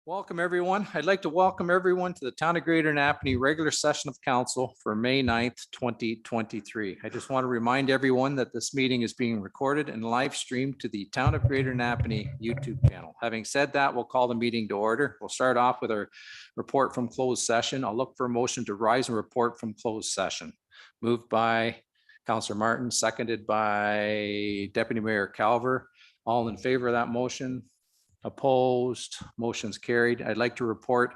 Welcome, everyone. I'd like to welcome everyone to the Town of Greater Napanee regular session of council for May 9th, 2023. I just want to remind everyone that this meeting is being recorded and live streamed to the Town of Greater Napanee YouTube channel. Having said that, we'll call the meeting to order. We'll start off with our report from closed session. I'll look for a motion to rise and report from closed session. Moved by Councillor Martin, seconded by Deputy Mayor Calver. All in favor of that motion? Opposed, motion's carried. I'd like to report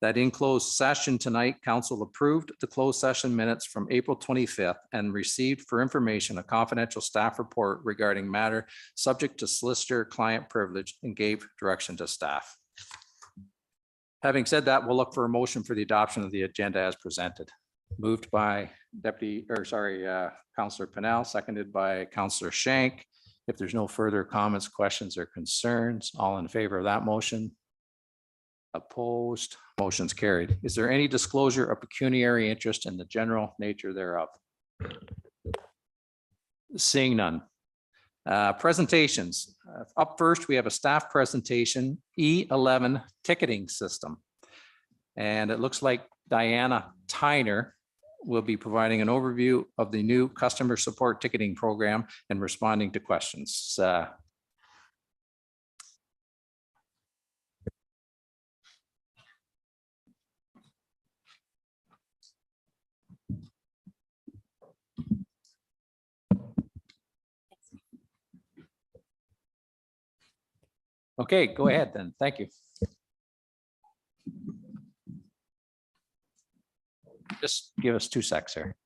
that in closed session tonight, council approved the closed session minutes from April 25th and received for information a confidential staff report regarding matter subject to solicitor-client privilege and gave direction to staff. Having said that, we'll look for a motion for the adoption of the agenda as presented. Moved by Councillor Pennell, seconded by Councillor Shank. If there's no further comments, questions, or concerns, all in favor of that motion? Opposed, motion's carried. Is there any disclosure of pecuniary interest in the general nature thereof? Seeing none. Presentations. Up first, we have a staff presentation, E11 ticketing system. And it looks like Diana Tyner will be providing an overview of the new customer support ticketing program and responding to questions. Okay, go ahead then. Thank you. Just give us 2 secs here.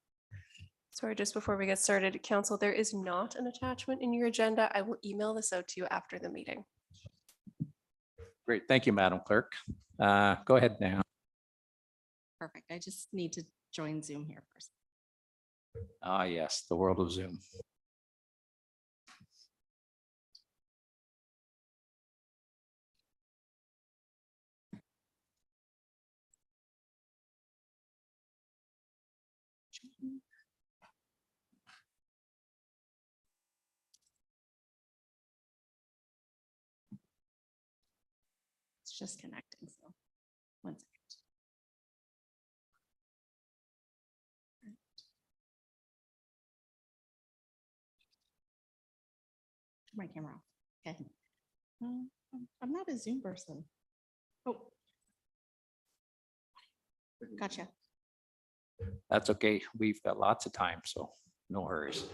Sorry, just before we get started, council, there is not an attachment in your agenda. I will email this out to you after the meeting. Great. Thank you, Madam Clerk. Go ahead now. Perfect. I just need to join Zoom here first. Ah, yes, the world of Zoom. It's just connecting, so 1 second. My camera off. Okay. I'm not a Zoom person. Oh. Gotcha. That's okay. We've got lots of time, so no hurries.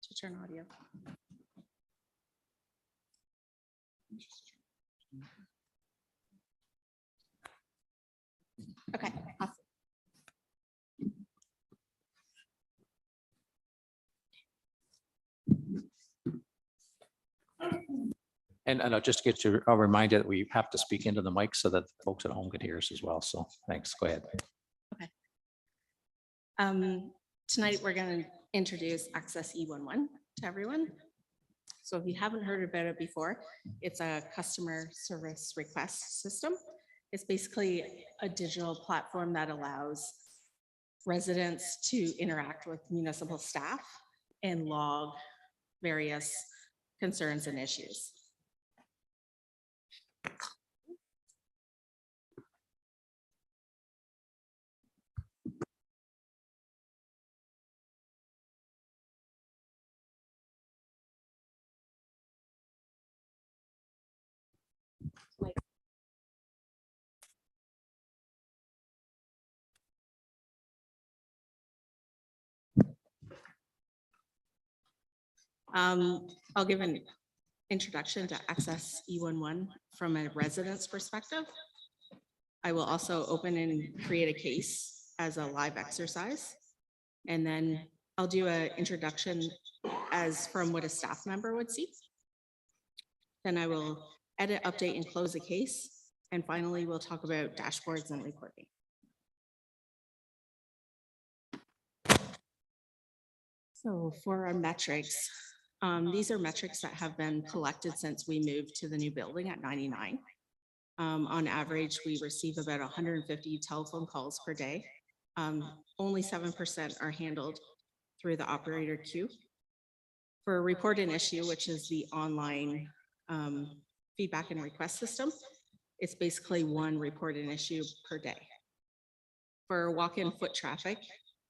To turn audio. Okay, awesome. And I'll just get you, I'll remind you that we have to speak into the mic so that folks at home can hear us as well. So thanks. Go ahead. Okay. Tonight we're going to introduce Access E11 to everyone. So if you haven't heard about it before, it's a customer service request system. It's basically a digital platform that allows residents to interact with municipal staff and log various concerns and issues. I'll give an introduction to Access E11 from a resident's perspective. I will also open and create a case as a live exercise. And then I'll do an introduction as from what a staff member would see. Then I will edit, update, and close a case. And finally, we'll talk about dashboards and reporting. So for our metrics, these are metrics that have been collected since we moved to the new building at 99. On average, we receive about 150 telephone calls per day. Only 7% are handled through the operator queue. For a report an issue, which is the online feedback and request system, it's basically one report an issue per day. For walk-in foot traffic,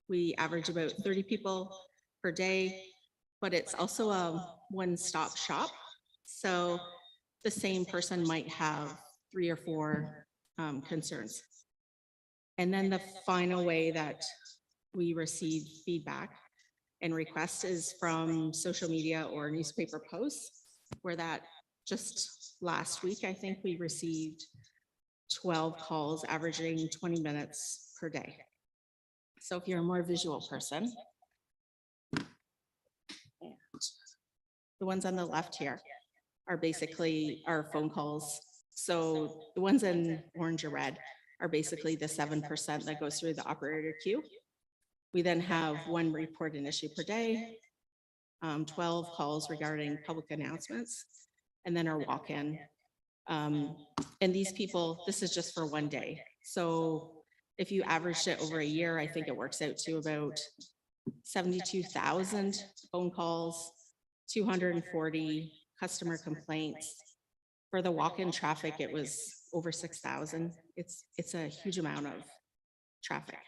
we average about 30 people per day, but it's also a one-stop shop. So the same person might have 3 or 4 concerns. And then the final way that we receive feedback and requests is from social media or newspaper posts, where that just last week, I think we received 12 calls averaging 20 minutes per day. So if you're a more visual person, and the ones on the left here are basically our phone calls. So the ones in orange or red are basically the 7% that goes through the operator queue. We then have 1 report an issue per day, 12 calls regarding public announcements, and then our walk-in. And these people, this is just for one day. So if you averaged it over a year, I think it works out to about 72,000 phone calls, 240 customer complaints. For the walk-in traffic, it was over 6,000. It's a huge amount of traffic.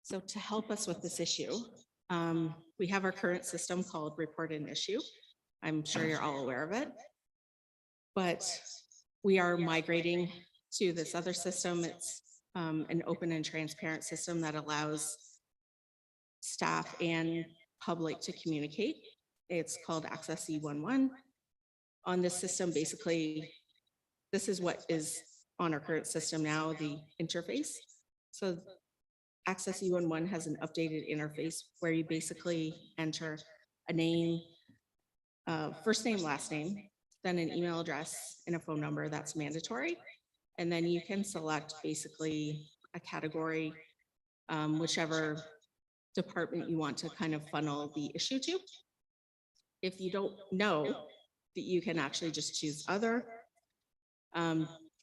So to help us with this issue, we have our current system called Report an Issue. I'm sure you're all aware of it, but we are migrating to this other system. It's an open and transparent system that allows staff and public to communicate. It's called Access E11. On this system, basically, this is what is on our current system now, the interface. So Access E11 has an updated interface where you basically enter a name, first name, last name, then an email address and a phone number. That's mandatory. And then you can select basically a category, whichever department you want to kind of funnel the issue to. If you don't know, that you can actually just choose other.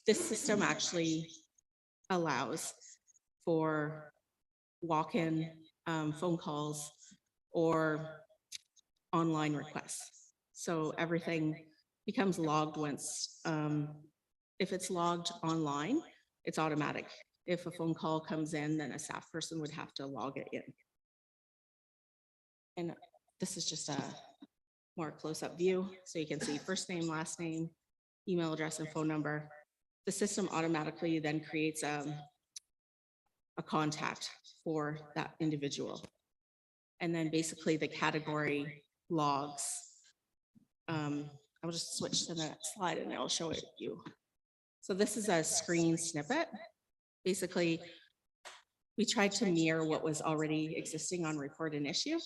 This system actually allows for walk-in phone calls or online requests. So everything becomes logged once. If it's logged online, it's automatic. If a phone call comes in, then a staff person would have to log it in. And this is just a more close-up view. So you can see first name, last name, email address, and phone number. The system automatically then creates a contact for that individual. And then basically the category logs. I'll just switch to the next slide and I'll show it to you. So this is a screen snippet. Basically, we tried to mirror what was already existing on Report an Issue,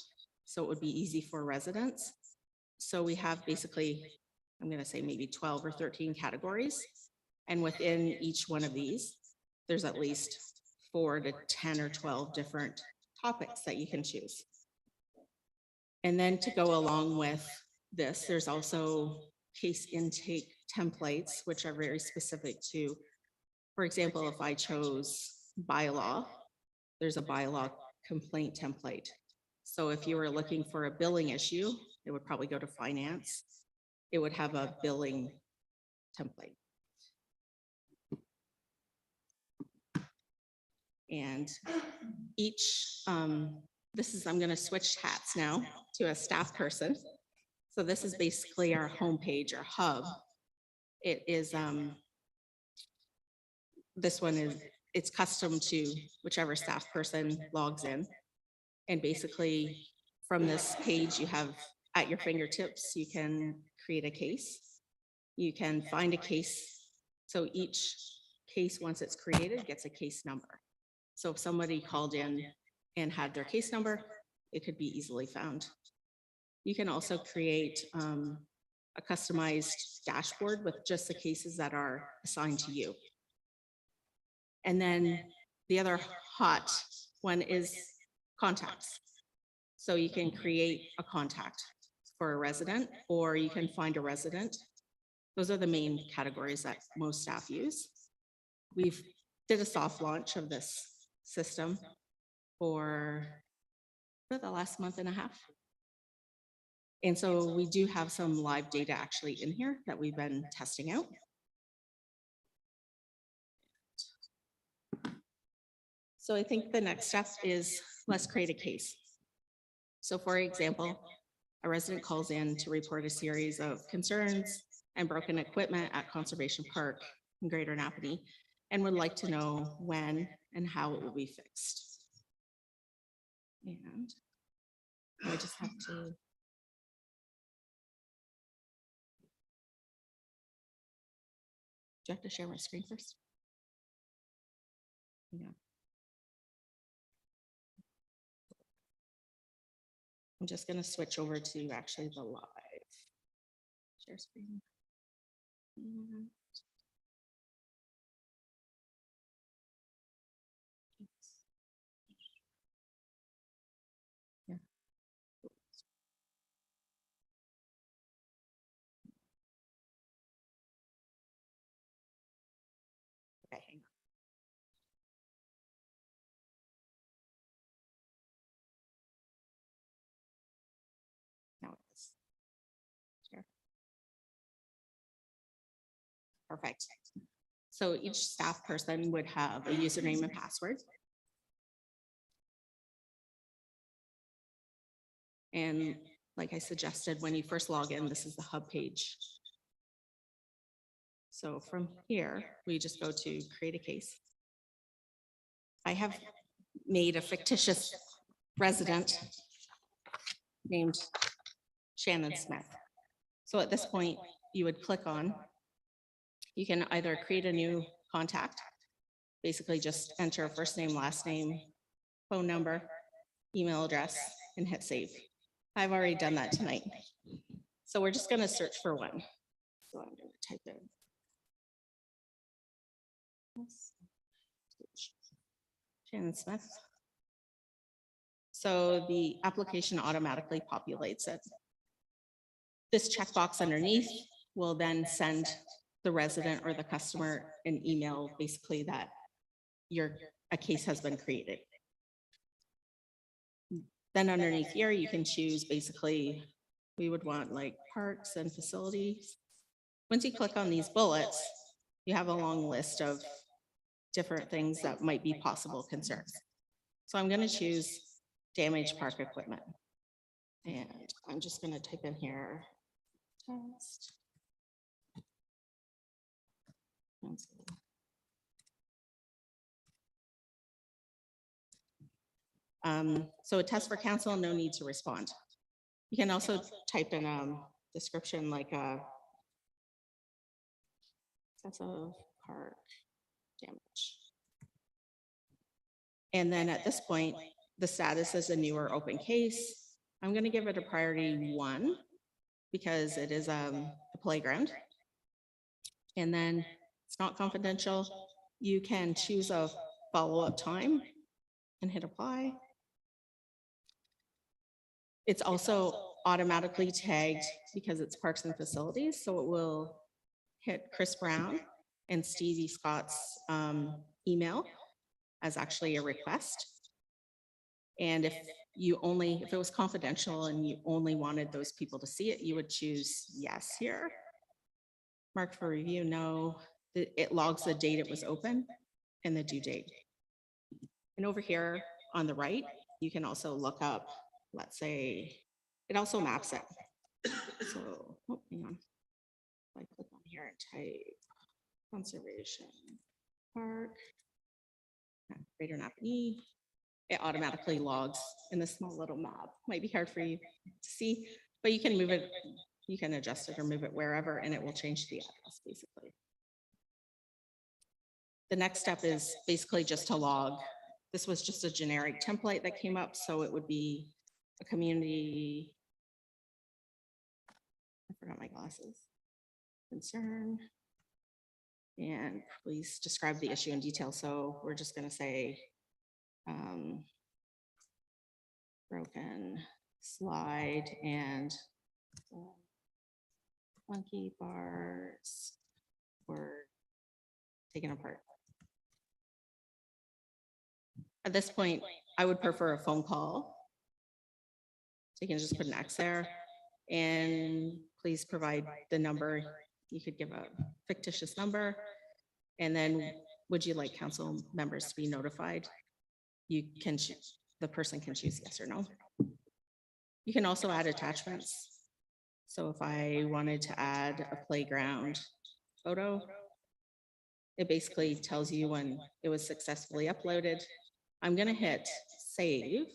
so it would be easy for residents. So we have basically, I'm going to say maybe 12 or 13 categories. And within each one of these, there's at least 4 to 10 or 12 different topics that you can choose. And then to go along with this, there's also case intake templates, which are very specific to, for example, if I chose bylaw, there's a bylaw complaint template. So if you were looking for a billing issue, it would probably go to finance. It would have a billing template. And each, I'm going to switch hats now to a staff person. So this is basically our homepage or hub. It is, this one is, it's custom to whichever staff person logs in. And basically from this page, you have at your fingertips, you can create a case. You can find a case. So each case, once it's created, gets a case number. So if somebody called in and had their case number, it could be easily found. You can also create a customized dashboard with just the cases that are assigned to you. And then the other hot one is contacts. So you can create a contact for a resident, or you can find a resident. Those are the main categories that most staff use. We've did a soft launch of this system for for the last month and a half. And so we do have some live data actually in here that we've been testing out. So I think the next step is let's create a case. So for example, a resident calls in to report a series of concerns and broken equipment at Conservation Park in Greater Napanee and would like to know when and how it will be fixed. And I just have to. Do I have to share my screen first? Yeah. I'm just going to switch over to actually the live share screen. And yeah. Okay, hang on. Now it is. Sure. Perfect. So each staff person would have a username and password. And like I suggested, when you first log in, this is the hub page. So from here, we just go to create a case. I have made a fictitious resident named Shannon Smith. So at this point, you would click on, you can either create a new contact, basically just enter first name, last name, phone number, email address, and hit save. I've already done that tonight. So we're just going to search for one. So I'm going to type in. Shannon Smith. So the application automatically populates it. This checkbox underneath will then send the resident or the customer an email, basically that a case has been created. Then underneath here, you can choose basically, we would want like parks and facilities. Once you click on these bullets, you have a long list of different things that might be possible concerns. So I'm going to choose damaged park equipment. And I'm just going to type in here, test. So a test for council, no need to respond. You can also type in a description like a excessive park damage. And then at this point, the status is a new or open case. I'm going to give it a priority 1 because it is a playground. And then it's not confidential. You can choose a follow-up time and hit apply. It's also automatically tagged because it's parks and facilities. So it will hit Chris Brown and Stevie Scott's email as actually a request. And if it was confidential and you only wanted those people to see it, you would choose yes here. Mark for review, no. It logs the date it was open and the due date. And over here on the right, you can also look up, let's say, it also maps it. So, oh, hang on. If I click on here and type Conservation Park, Greater Napanee, it automatically logs in this small little map. Might be hard for you to see, but you can move it, you can adjust it or move it wherever, and it will change the address basically. The next step is basically just to log. This was just a generic template that came up, so it would be a community, I forgot my glasses, concern, and please describe the issue in detail. So we're just going to say broken slide and monkey bars were taken apart. At this point, I would prefer a phone call So you can just put an X there, and please provide the number. You could give a fictitious number. And then would you like council members to be notified? You can choose, the person can choose yes or no. You can also add attachments. So if I wanted to add a playground photo, it basically tells you when it was successfully uploaded. I'm gonna hit save,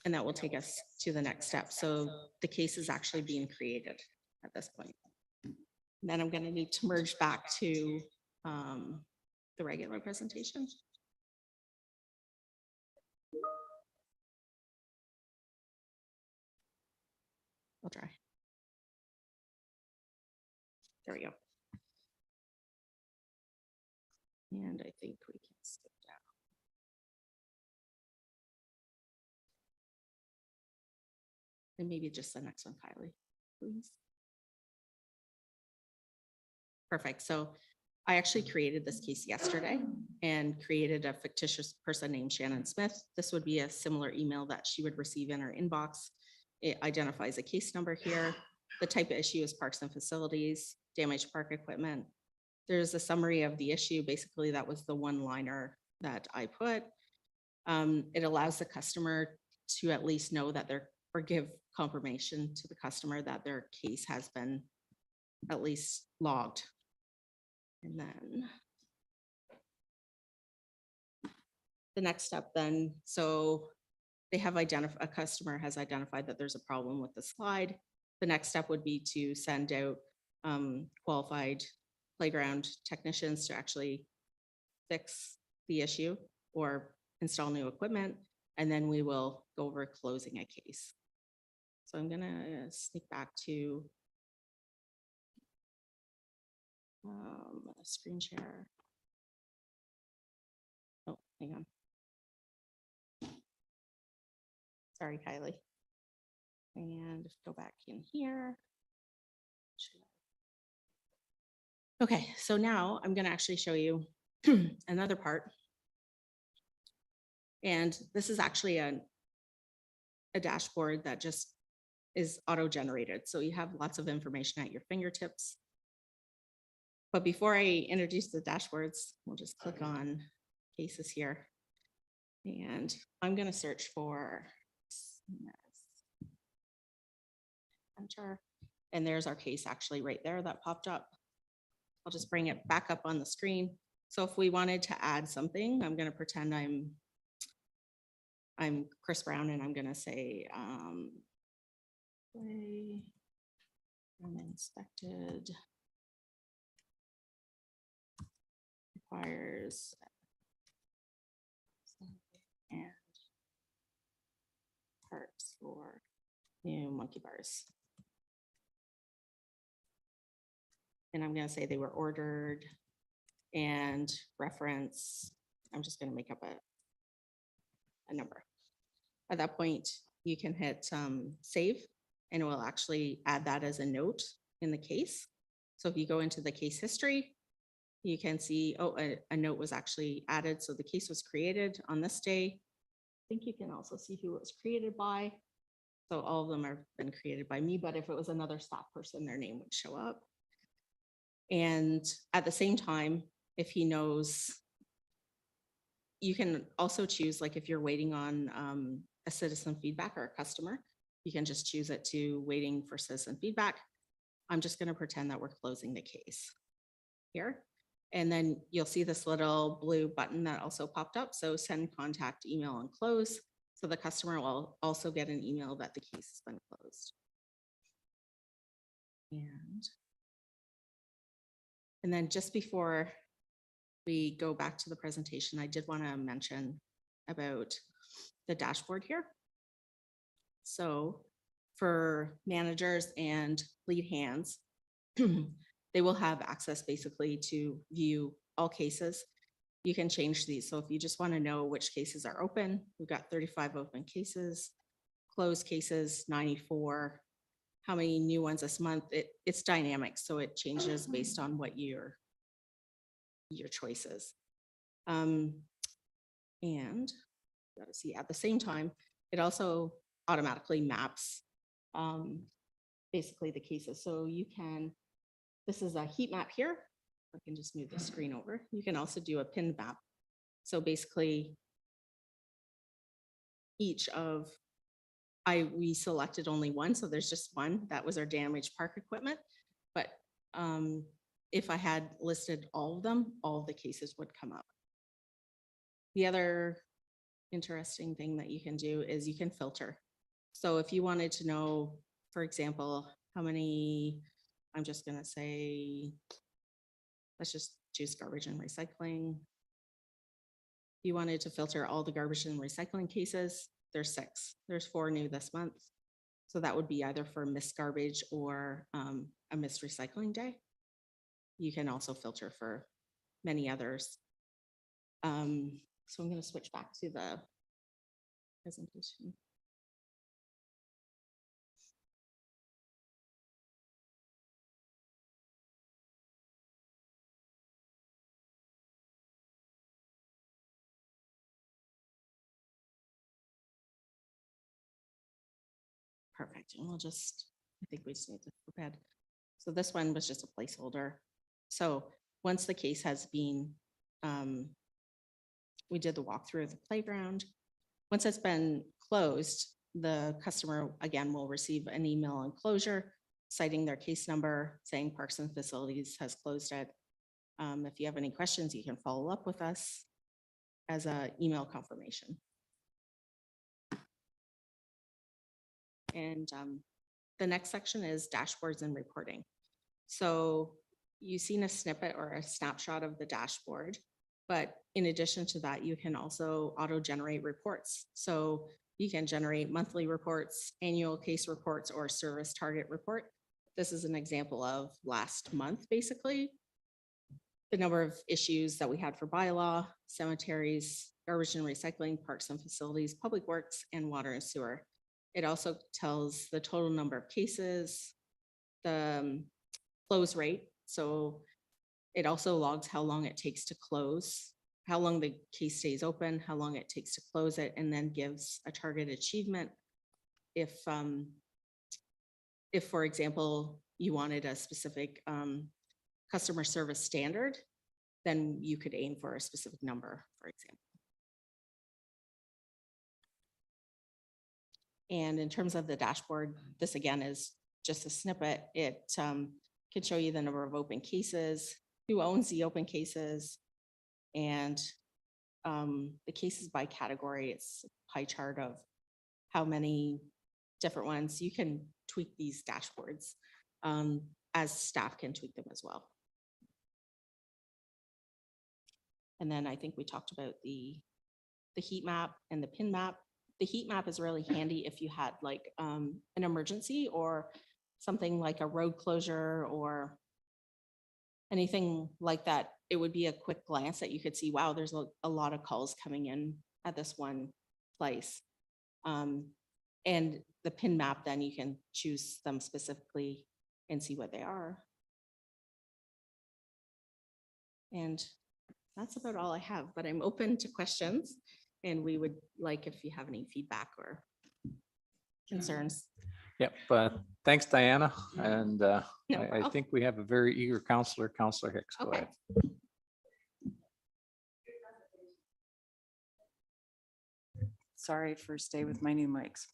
and that will take us to the next step. So the case is actually being created at this point. And then I'm gonna need to merge back to the regular presentation. I'll try. There we go. And I think we can skip down. And maybe just the next one, Kylie, please. Perfect. So I actually created this case yesterday and created a fictitious person named Shannon Smith. This would be a similar email that she would receive in her inbox. It identifies a case number here. The type of issue is parks and facilities, damaged park equipment. There's a summary of the issue. Basically, that was the one-liner that I put. It allows the customer to at least know that they're, or give confirmation to the customer that their case has been at least logged. And then the next step then, so they have identified, a customer has identified that there's a problem with the slide. The next step would be to send out qualified playground technicians to actually fix the issue or install new equipment. And then we will go over closing a case. So I'm gonna sneak back to a screen share. Oh, hang on. Sorry, Kylie. And go back in here. Okay, so now I'm gonna actually show you another part. And this is actually a dashboard that just is auto-generated. So you have lots of information at your fingertips. But before I introduce the dashboards, we'll just click on cases here. And I'm gonna search for enter. And there's our case actually right there that popped up. I'll just bring it back up on the screen. So if we wanted to add something, I'm gonna pretend I'm Chris Brown, and I'm gonna say play uninspected requires and parts for new monkey bars. And I'm gonna say they were ordered and reference, I'm just gonna make up a number. At that point, you can hit save, and it will actually add that as a note in the case. So if you go into the case history, you can see, oh, a note was actually added. So the case was created on this day. I think you can also see who it was created by. So all of them have been created by me, but if it was another staff person, their name would show up. And at the same time, if he knows, you can also choose, like if you're waiting on a citizen feedback or a customer, you can just choose it to waiting for citizen feedback. I'm just going to pretend that we're closing the case here. And then you'll see this little blue button that also popped up. So send contact, email, and close. So the customer will also get an email that the case has been closed. And then just before we go back to the presentation, I did want to mention about the dashboard here. So for managers and lead hands, they will have access basically to view all cases. You can change these. So if you just want to know which cases are open, we've got 35 open cases, closed cases, 94. How many new ones this month? It's dynamic, so it changes based on what your choices. And gotta see, at the same time, it also automatically maps basically the cases. So you can, this is a heat map here. I can just move the screen over. You can also do a pin map. So basically each of, we selected only one, so there's just one. That was our damaged park equipment. But if I had listed all of them, all of the cases would come up. The other interesting thing that you can do is you can filter. So if you wanted to know, for example, how many, I'm just gonna say, let's just choose garbage and recycling. If you wanted to filter all the garbage and recycling cases, there's 6. There's 4 new this month. So that would be either for missed garbage or a missed recycling day. You can also filter for many others. So I'm going to switch back to the presentation. Perfect. And we'll just, I think we just need to flip ahead. So this one was just a placeholder. So once the case has been, we did the walkthrough of the playground. Once it's been closed, the customer again will receive an email enclosure citing their case number, saying Parks and Facilities has closed it. If you have any questions, you can follow up with us as an email confirmation. And the next section is dashboards and reporting. So you've seen a snippet or a snapshot of the dashboard, but in addition to that, you can also auto-generate reports. So you can generate monthly reports, annual case reports, or service target report. This is an example of last month, basically. The number of issues that we had for bylaw, cemeteries, garbage and recycling, parks and facilities, public works, and water and sewer. It also tells the total number of cases, the close rate. So it also logs how long it takes to close, how long the case stays open, how long it takes to close it, and then gives a target achievement. If for example, you wanted a specific customer service standard, then you could aim for a specific number, for example. And in terms of the dashboard, this again is just a snippet. It can show you the number of open cases, who owns the open cases, and the cases by category. It's a pie chart of how many different ones. You can tweak these dashboards as staff can tweak them as well. And then I think we talked about the heat map and the pin map. The heat map is really handy if you had like an emergency or something like a road closure or anything like that. It would be a quick glance that you could see, wow, there's a lot of calls coming in at this one place. And the pin map, then you can choose them specifically and see what they are. And that's about all I have, but I'm open to questions. And we would like if you have any feedback or concerns. Yep. Thanks, Diana. And No I problem. think we have a very eager counselor, Counselor Hicks. Go Okay. ahead. Sorry for stay with my new mics.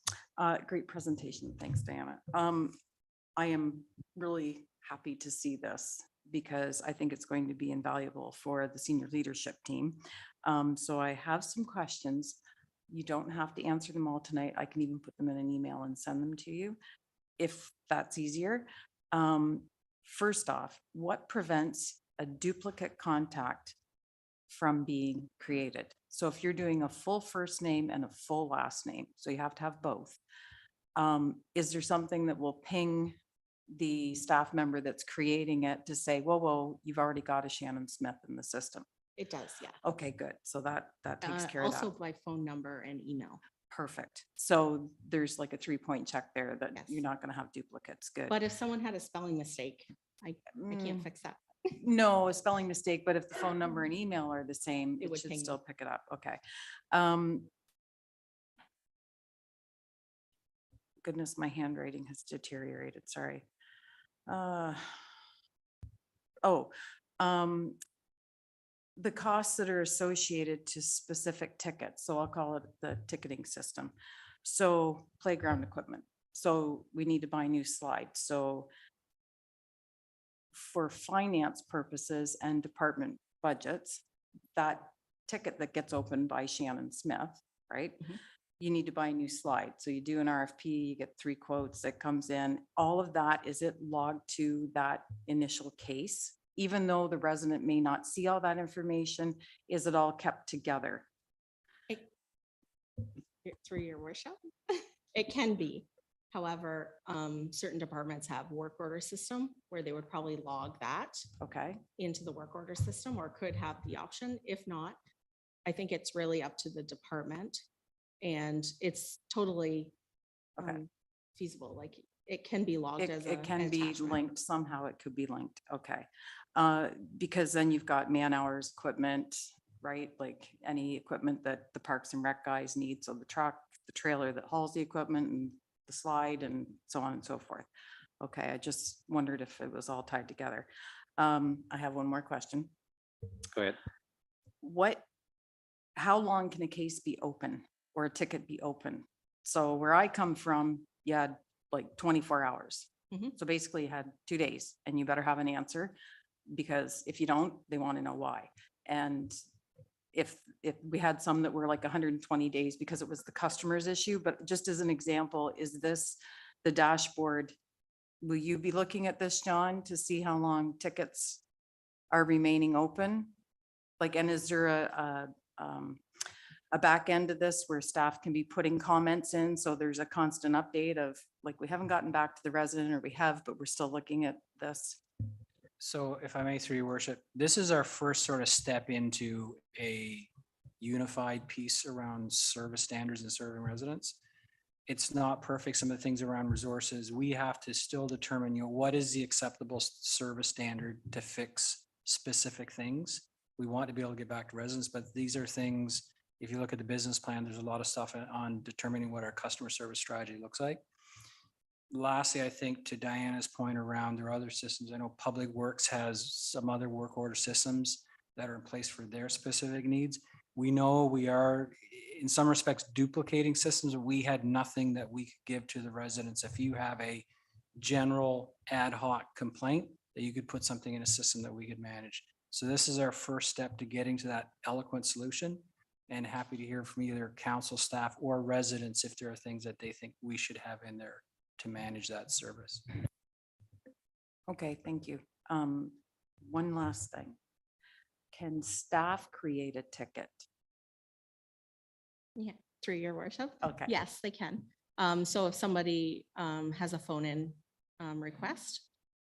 Great presentation. Thanks, Diana. I am really happy to see this because I think it's going to be invaluable for the senior leadership team. So I have some questions. You don't have to answer them all tonight. I can even put them in an email and send them to you if that's easier. First off, what prevents a duplicate contact from being created? So if you're doing a full first name and a full last name, so you have to have both, is there something that will ping the staff member that's creating it to say, whoa, you've already got a Shannon Smith in the system? It does, yeah. Okay, good. So that takes care of that. Also by phone number and email. Perfect. So there's like a 3-point check there that Yes. you're not going to have duplicates. Good. But if someone had a spelling mistake, I can't fix that. No, a spelling mistake, but if the phone number and email are the same, It it would should ping still you. pick it up. Okay. goodness, my handwriting has deteriorated, sorry. The costs that are associated to specific tickets, so I'll call it the ticketing system. So playground equipment, so we need to buy new slides, so for finance purposes and department budgets, that ticket that gets opened by Shannon Smith, right? Mhm. You need to buy a new slide. So you do an RFP, you get 3 quotes that comes in. All of that, is it logged to that initial case? Even though the resident may not see all that information, is it all kept together? Through your worship, it can be. However, certain departments have work order system where they would probably log that Okay, into the work order system, or could have the option. If not, I think it's really up to the department, and it's totally Okay. feasible. Like it can be logged as it can an be attachment. linked somehow, it could be linked, okay. Because then you've got man hours, equipment, right? Like any equipment that the Parks and Rec guys need, so the truck, the trailer that hauls the equipment and the slide and so on and so forth. Okay, I just wondered if it was all tied together. I have one more question. Go ahead. How long can a case be open or a ticket be open? So where I come from, you had like 24 hours. Mhm. So basically you had 2 days and you better have an answer, because if you don't, they want to know why. And if we had some that were like 120 days because it was the customer's issue, but just as an example, is this the dashboard? Will you be looking at this, John, to see how long tickets are remaining open? Like, and is there a back end of this where staff can be putting comments in? So there's a constant update of like, we haven't gotten back to the resident, or we have, but we're still looking at this. So if I may, through your worship, this is our first sort of step into a unified piece around service standards and serving residents. It's not perfect. Some of the things around resources, we have to still determine, what is the acceptable service standard to fix specific things. We want to be able to get back to residents, but these are things, if you look at the business plan, there's a lot of stuff on determining what our customer service strategy looks like. Lastly, I think to Diana's point around there are other systems, I know Public Works has some other work order systems that are in place for their specific needs. We know we are in some respects duplicating systems. We had nothing that we could give to the residents. If you have a general ad hoc complaint, that you could put something in a system that we could manage. So this is our first step to getting to that eloquent solution, and happy to hear from either council staff or residents if there are things that they think we should have in there to manage that service. Okay, thank you. One last thing. Can staff create a ticket? Yeah, through your worship. Okay. Yes, they can. So if somebody has a phone-in request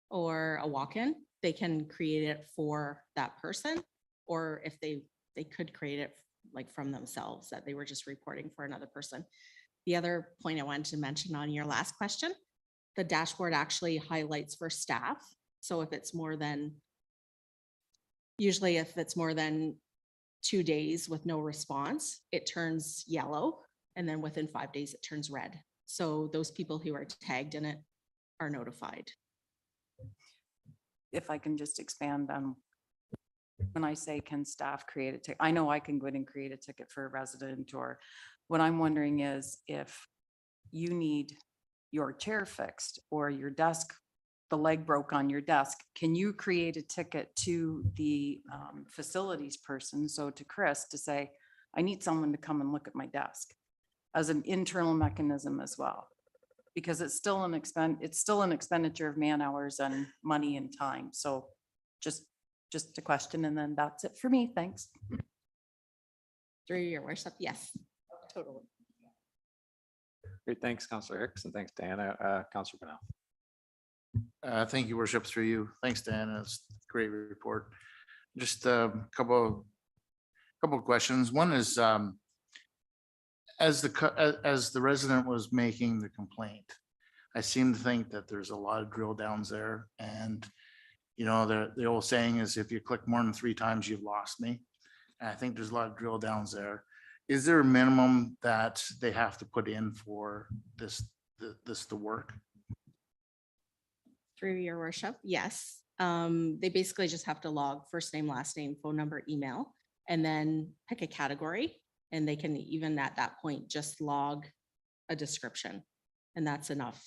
or a walk-in, they can create it for that person. Or if they could create it like from themselves, that they were just reporting for another person. The other point I wanted to mention on your last question, the dashboard actually highlights for staff. So if it's more than, usually if it's more than 2 days with no response, it turns yellow. And then within 5 days, it turns red. So those people who are tagged in it are notified. If I can just expand on, when I say can staff create a ticket, I know I can go in and create a ticket for a resident, or what I'm wondering is if you need your chair fixed or your desk, the leg broke on your desk, can you create a ticket to the facilities person? So to Chris to say, I need someone to come and look at my desk as an internal mechanism as well. Because it's still an expenditure of man hours and money and time. So just a question, and then that's it for me. Thanks. Through your worship, yes, totally. Great, thanks, Councillor Hicks, and thanks, Diana. Councillor Brunel. Thank you, worship, through you. Thanks, Dan. It's a great report. Just a couple of questions. One is, as the resident was making the complaint, I seem to think that there's a lot of drill downs there, and the old saying is, if you click more than 3 times, you've lost me. And I think there's a lot of drill downs there. Is there a minimum that they have to put in for this this to work? Through your worship, yes. They basically just have to log first name, last name, phone number, email, and then pick a category. And they can even at that point just log a description, and that's enough.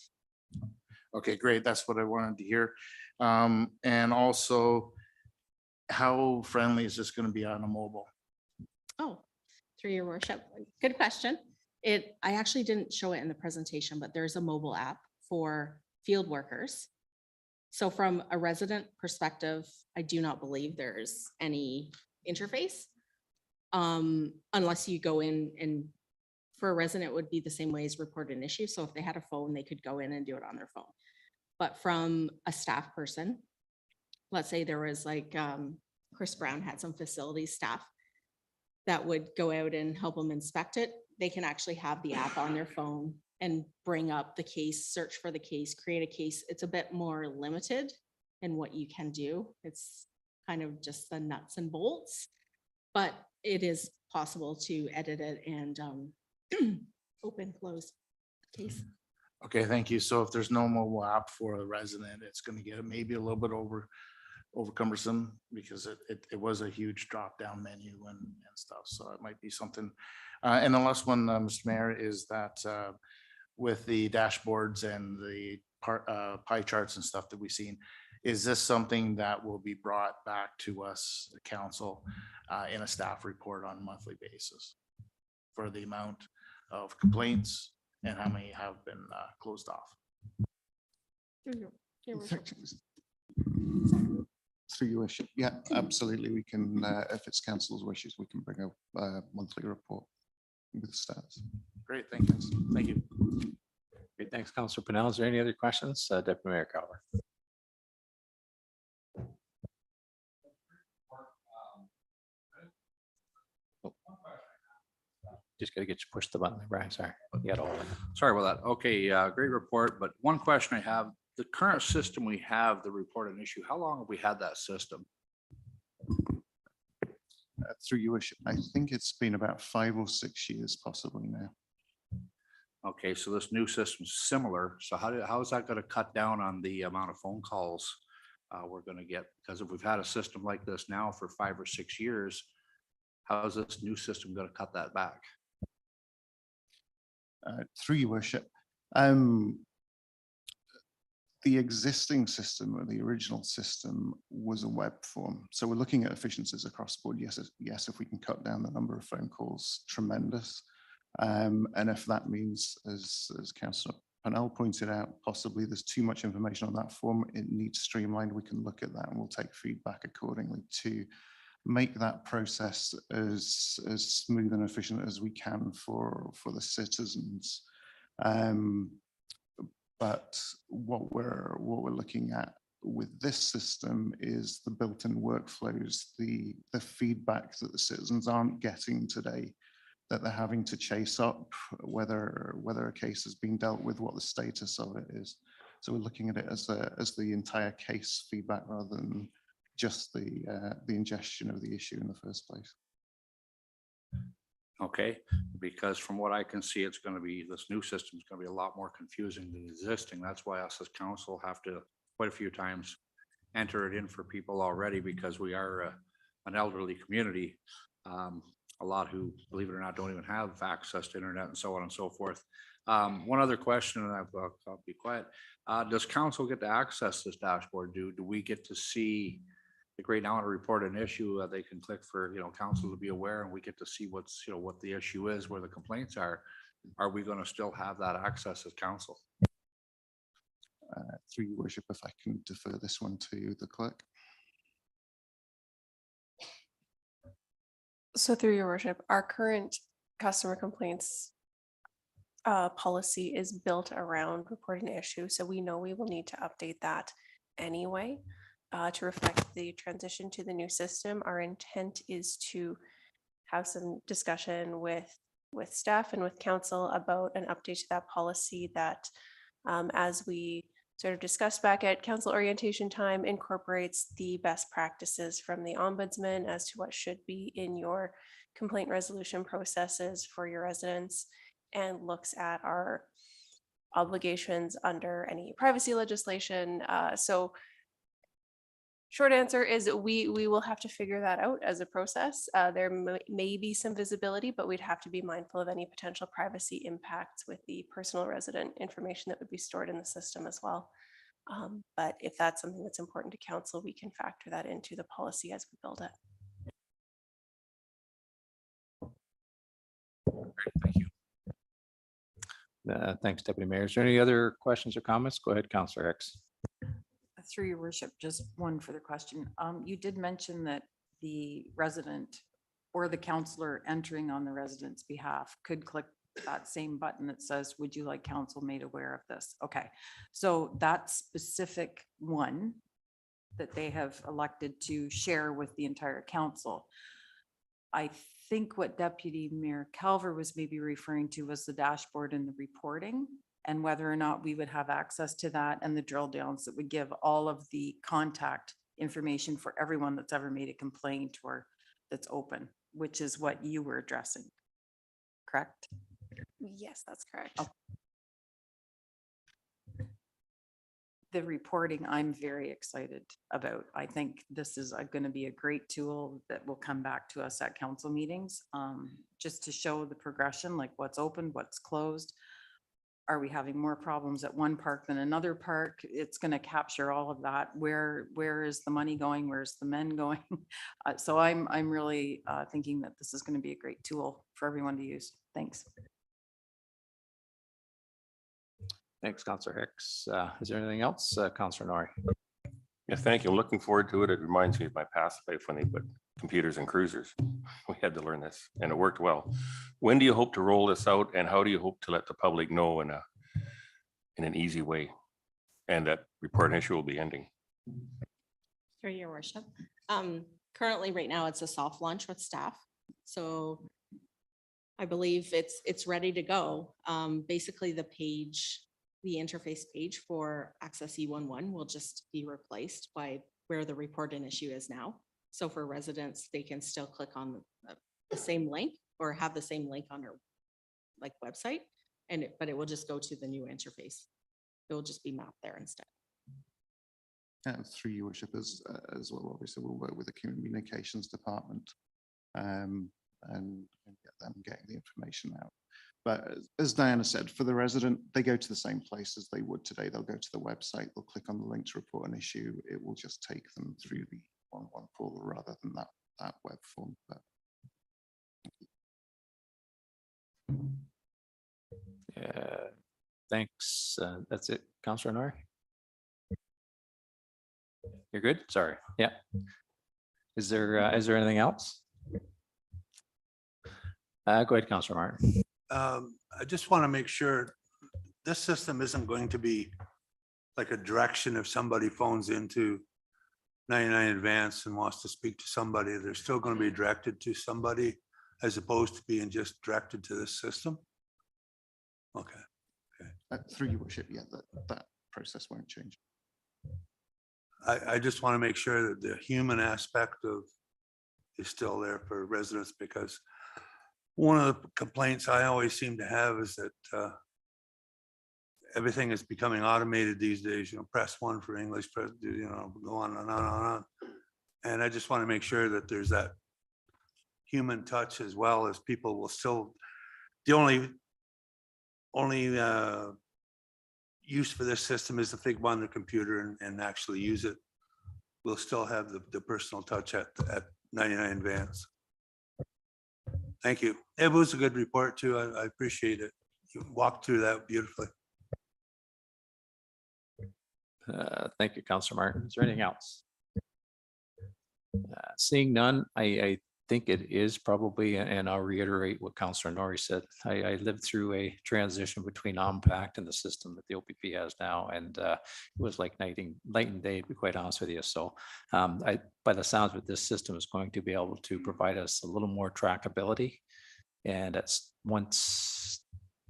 Okay, great. That's what I wanted to hear. And also, how friendly is this going to be on a mobile? Oh, through your worship. Good question. I actually didn't show it in the presentation, but there's a mobile app for field workers. So from a resident perspective, I do not believe there's any interface. Unless you go in, and for a resident, it would be the same way as report an issue. So if they had a phone, they could go in and do it on their phone. But from a staff person, let's say there was like Chris Brown had some facilities staff that would go out and help them inspect it. They can actually have the app on their phone and bring up the case, search for the case, create a case. It's a bit more limited in what you can do. It's kind of just the nuts and bolts, but it is possible to edit it and open, close case. Okay, thank you. So if there's no mobile app for a resident, it's going to get maybe a little bit over cumbersome, because it was a huge drop down menu and stuff. So it might be something. And the last one, Mr. Mayor, is that with the dashboards and the pie charts and stuff that we've seen, is this something that will be brought back to us, the council, in a staff report on a monthly basis for the amount of complaints and how many have been closed off? Through your worship, yeah, absolutely. We can, if it's council's wishes, we can bring a monthly report with stats. Great, thank you. Thank you. Great, thanks, Councilor Pennell. Is there any other questions? Deputy Mayor Carver. Just gotta get you push the button, Brian. Sorry. You got all of it. Sorry about that. Okay, great report, but one question I have, the current system we have, the report an issue, how long have we had that system? Through your worship, I think it's been about 5 or 6 years possibly now. Okay, so this new system's similar. So how is that going to cut down on the amount of phone calls we're going to get? Because if we've had a system like this now for 5 or 6 years, how is this new system going to cut that back? Through your worship, the existing system, or the original system, was a web form. So we're looking at efficiencies across the board. Yes, if we can cut down the number of phone calls, tremendous. And if that means, as Councillor Pennell pointed out, possibly there's too much information on that form, it needs streamlined, we can look at that and we'll take feedback accordingly to make that process as smooth and efficient as we can for the citizens. But what we're looking at with this system is the built-in workflows, the feedback that the citizens aren't getting today, that they're having to chase up, whether a case has been dealt with, what the status of it is. So we're looking at it as the entire case feedback rather than just the ingestion of the issue in the first place. Okay, because from what I can see, it's going to be, this new system is going to be a lot more confusing than existing. That's why us as council have to quite a few times enter it in for people already, because we are an elderly community. A lot who, believe it or not, don't even have access to internet and so on and so forth. One other question, and I'll be quiet. Does council get to access this dashboard? Do we get to see, like right now, to report an issue, they can click for, council to be aware, and we get to see what's, what the issue is, where the complaints are. Are we going to still have that access as council? Through your worship, if I can defer this one to the clerk. So through your worship, our current customer complaints policy is built around report an issue. So we know we will need to update that anyway to reflect the transition to the new system. Our intent is to have some discussion with staff and with council about an update to that policy that as we sort of discussed back at council orientation time, incorporates the best practices from the ombudsman as to what should be in your complaint resolution processes for your residents, and looks at our obligations under any privacy legislation. So short answer is we will have to figure that out as a process. There may be some visibility, but we'd have to be mindful of any potential privacy impacts with the personal resident information that would be stored in the system as well. But if that's something that's important to council, we can factor that into the policy as we build it. Thank you. Thanks, Deputy Mayor. Is there any other questions or comments? Go ahead, Councillor Hicks. Through your worship, just one further question. You did mention that the resident or the counselor entering on the resident's behalf could click that same button that says, would you like council made aware of this? Okay, so that specific one that they have elected to share with the entire council. I think what Deputy Mayor Calver was maybe referring to was the dashboard and the reporting, and whether or not we would have access to that and the drill downs that would give all of the contact information for everyone that's ever made a complaint or that's open, which is what you were addressing, correct? Yes, that's correct. Oh. The reporting, I'm very excited about. I think this is going to be a great tool that will come back to us at council meetings, just to show the progression, like what's open, what's closed. Are we having more problems at one park than another park? It's going to capture all of that. Where is the money going? Where's the men going? So I'm really thinking that this is going to be a great tool for everyone to use. Thanks. Thanks, Councillor Hicks. Is there anything else? Councillor Nori. Yeah, thank you. I'm looking forward to it. It reminds me of my past life when they put computers in cruisers. We had to learn this and it worked well. When do you hope to roll this out and how do you hope to let the public know in an easy way? And that reporting issue will be ending. Through your worship. Currently, right now, it's a soft launch with staff. So I believe it's ready to go. Basically, the interface page for Access E11 will just be replaced by where the report and issue is now. So for residents, they can still click on the same link or have the same link on their website, but it will just go to the new interface. It will just be mapped there instead. Through your worship as well, obviously we'll work with the communications department and get them getting the information out. But as Diana said, for the resident, they go to the same place as they would today. They'll go to the website, they'll click on the link to report an issue. It will just take them through the 111 portal rather than that web form. But Thanks. That's it. Councillor Nori. You're good? Sorry. Yeah. Is there anything else? Go ahead, Councillor Martin. I just want to make sure this system isn't going to be like a direction if somebody phones into 99 Advance and wants to speak to somebody, they're still going to be directed to somebody as opposed to being just directed to this system. Okay. through your worship, yeah, that process won't change. I just want to make sure that the human aspect of is still there for residents, because one of the complaints I always seem to have is that everything is becoming automated these days. You know, press 1 for English, press, you know, go on and on and on. And I just want to make sure that there's that human touch, as well as people will still, the only use for this system is if they go on the computer and actually use it. We'll still have the personal touch at 99 Advance. Thank you. It was a good report too. I appreciate it. You walked through that beautifully. Thank you, Councillor Martin. Is there anything else? Seeing none, I think it is probably, and I'll reiterate what Councillor Nori said. I lived through a transition between Compact and the system that the OPP has now, and it was like night and day, to be quite honest with you. So by the sounds of it, this system is going to be able to provide us a little more trackability. And that's once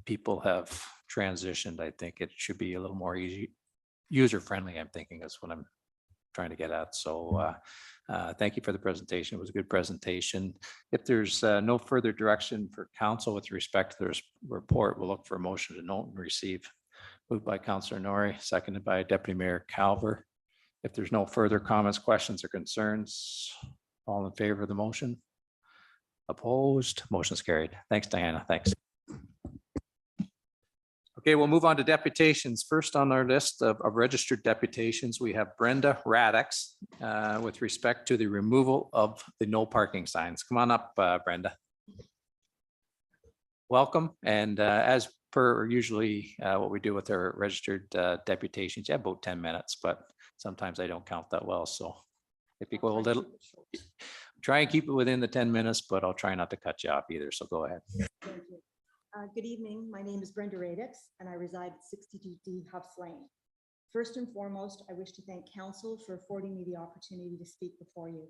people have transitioned, I think it should be a little more easy, user-friendly, I'm thinking is what I'm trying to get at. So thank you for the presentation. It was a good presentation. If there's no further direction for council with respect to this report, we'll look for a motion to note and receive. Moved by Counselor Nori, seconded by Deputy Mayor Calver. If there's no further comments, questions, or concerns, all in favor of the motion? Opposed? Motion is carried. Thanks, Diana. Thanks. Okay, we'll move on to deputations. First on our list of registered deputations, we have Brenda Radix with respect to the removal of the no parking signs. Come on up, Brenda. Welcome. And as per usually what we do with our registered deputations, you have about 10 minutes, but sometimes I don't count that well. So if you go a little, try and keep it within the 10 minutes, but I'll try not to cut you off either. So go ahead. Thank you. Good evening. My name is Brenda Radix, and I reside at 62D Huffs Lane. First and foremost, I wish to thank council for affording me the opportunity to speak before you.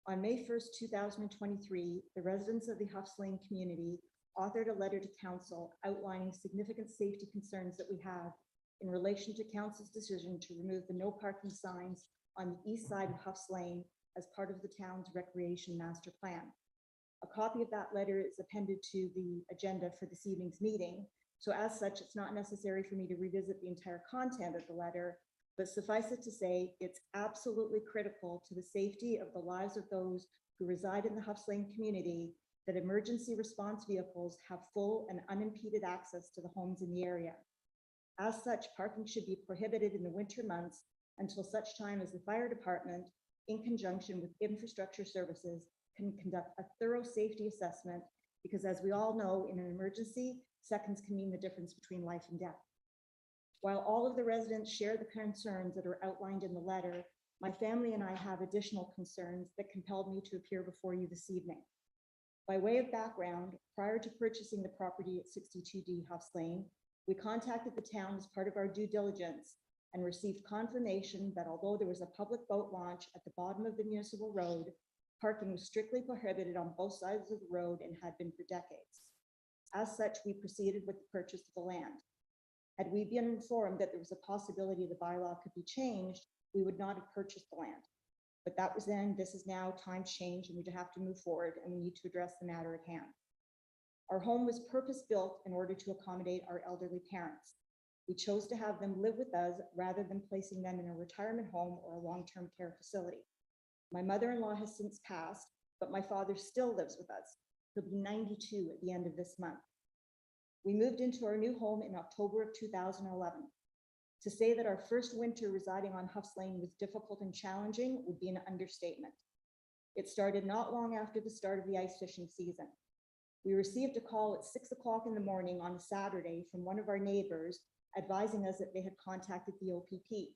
On May 1st, 2023, the residents of the Huffs Lane community authored a letter to council outlining significant safety concerns that we have in relation to council's decision to remove the no parking signs on the east side of Huffs Lane as part of the town's recreation master plan. A copy of that letter is appended to the agenda for this evening's meeting. So as such, it's not necessary for me to revisit the entire content of the letter, but suffice it to say, it's absolutely critical to the safety of the lives of those who reside in the Huffs Lane community that emergency response vehicles have full and unimpeded access to the homes in the area. As such, parking should be prohibited in the winter months until such time as the fire department, in conjunction with infrastructure services, can conduct a thorough safety assessment, because as we all know, in an emergency, seconds can mean the difference between life and death. While all of the residents share the concerns that are outlined in the letter, my family and I have additional concerns that compelled me to appear before you this evening. By way of background, prior to purchasing the property at 62D Huffs Lane, we contacted the town as part of our due diligence and received confirmation that although there was a public boat launch at the bottom of the municipal road, parking was strictly prohibited on both sides of the road and had been for decades. As such, we proceeded with the purchase of the land. Had we been informed that there was a possibility the bylaw could be changed, we would not have purchased the land. But that was then, this is now, times change, and we have to move forward, and we need to address the matter at hand. Our home was purpose-built in order to accommodate our elderly parents. We chose to have them live with us rather than placing them in a retirement home or a long-term care facility. My mother-in-law has since passed, but my father still lives with us. He'll be 92 at the end of this month. We moved into our new home in October of 2011. To say that our first winter residing on Huffs Lane was difficult and challenging would be an understatement. It started not long after the start of the ice fishing season. We received a call at 6 o'clock in the morning on a Saturday from one of our neighbors advising us that they had contacted the OPP.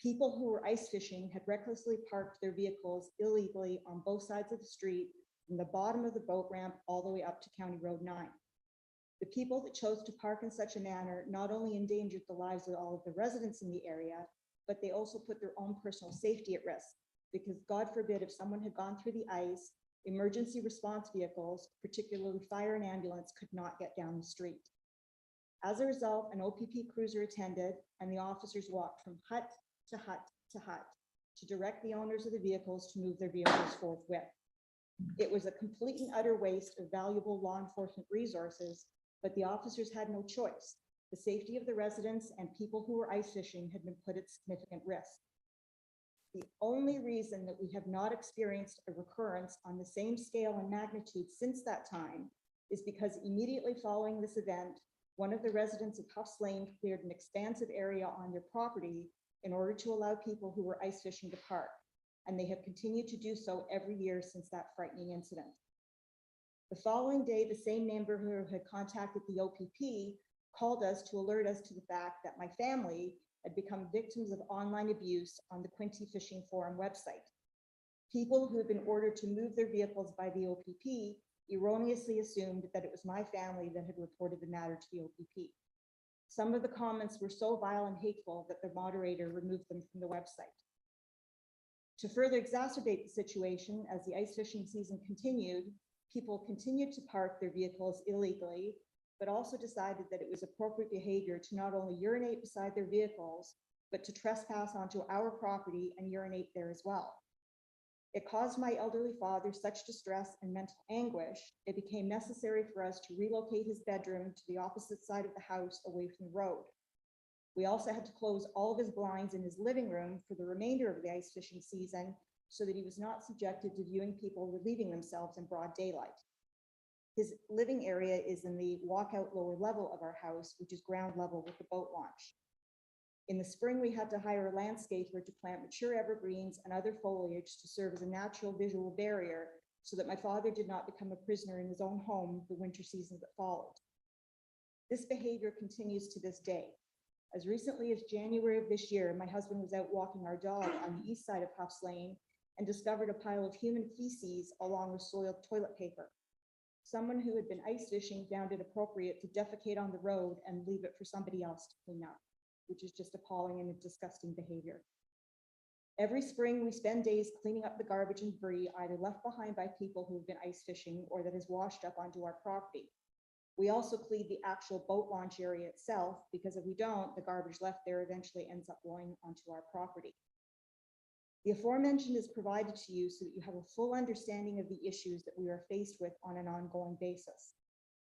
People who were ice fishing had recklessly parked their vehicles illegally on both sides of the street, from the bottom of the boat ramp all the way up to County Road 9. The people that chose to park in such a manner not only endangered the lives of all of the residents in the area, but they also put their own personal safety at risk, because God forbid if someone had gone through the ice, emergency response vehicles, particularly fire and ambulance, could not get down the street. As a result, an OPP cruiser attended, and the officers walked from hut to hut to hut to direct the owners of the vehicles to move their vehicles forthwith. It was a complete and utter waste of valuable law enforcement resources, but the officers had no choice. The safety of the residents and people who were ice fishing had been put at significant risk. The only reason that we have not experienced a recurrence on the same scale and magnitude since that time is because immediately following this event, one of the residents of Huffs Lane cleared an expansive area on their property in order to allow people who were ice fishing to park, and they have continued to do so every year since that frightening incident. The following day, the same neighbor who had contacted the OPP called us to alert us to the fact that my family had become victims of online abuse on the Quinte Fishing Forum website. People who had been ordered to move their vehicles by the OPP erroneously assumed that it was my family that had reported the matter to the OPP. Some of the comments were so vile and hateful that the moderator removed them from the website. To further exacerbate the situation, as the ice fishing season continued, people continued to park their vehicles illegally, but also decided that it was appropriate behavior to not only urinate beside their vehicles, but to trespass onto our property and urinate there as well. It caused my elderly father such distress and mental anguish, it became necessary for us to relocate his bedroom to the opposite side of the house away from the road. We also had to close all of his blinds in his living room for the remainder of the ice fishing season so that he was not subjected to viewing people relieving themselves in broad daylight. His living area is in the walkout lower level of our house, which is ground level with the boat launch. In the spring, we had to hire a landscaper to plant mature evergreens and other foliage to serve as a natural visual barrier so that my father did not become a prisoner in his own home the winter season that followed. This behavior continues to this day. As recently as January of this year, my husband was out walking our dog on the east side of Huff's Lane and discovered a pile of human feces along with soiled toilet paper. Someone who had been ice fishing found it appropriate to defecate on the road and leave it for somebody else to clean up, which is just appalling and a disgusting behavior. Every spring, we spend days cleaning up the garbage and debris either left behind by people who have been ice fishing or that has washed up onto our property. We also clean the actual boat launch area itself, because if we don't, the garbage left there eventually ends up blowing onto our property. The aforementioned is provided to you so that you have a full understanding of the issues that we are faced with on an ongoing basis.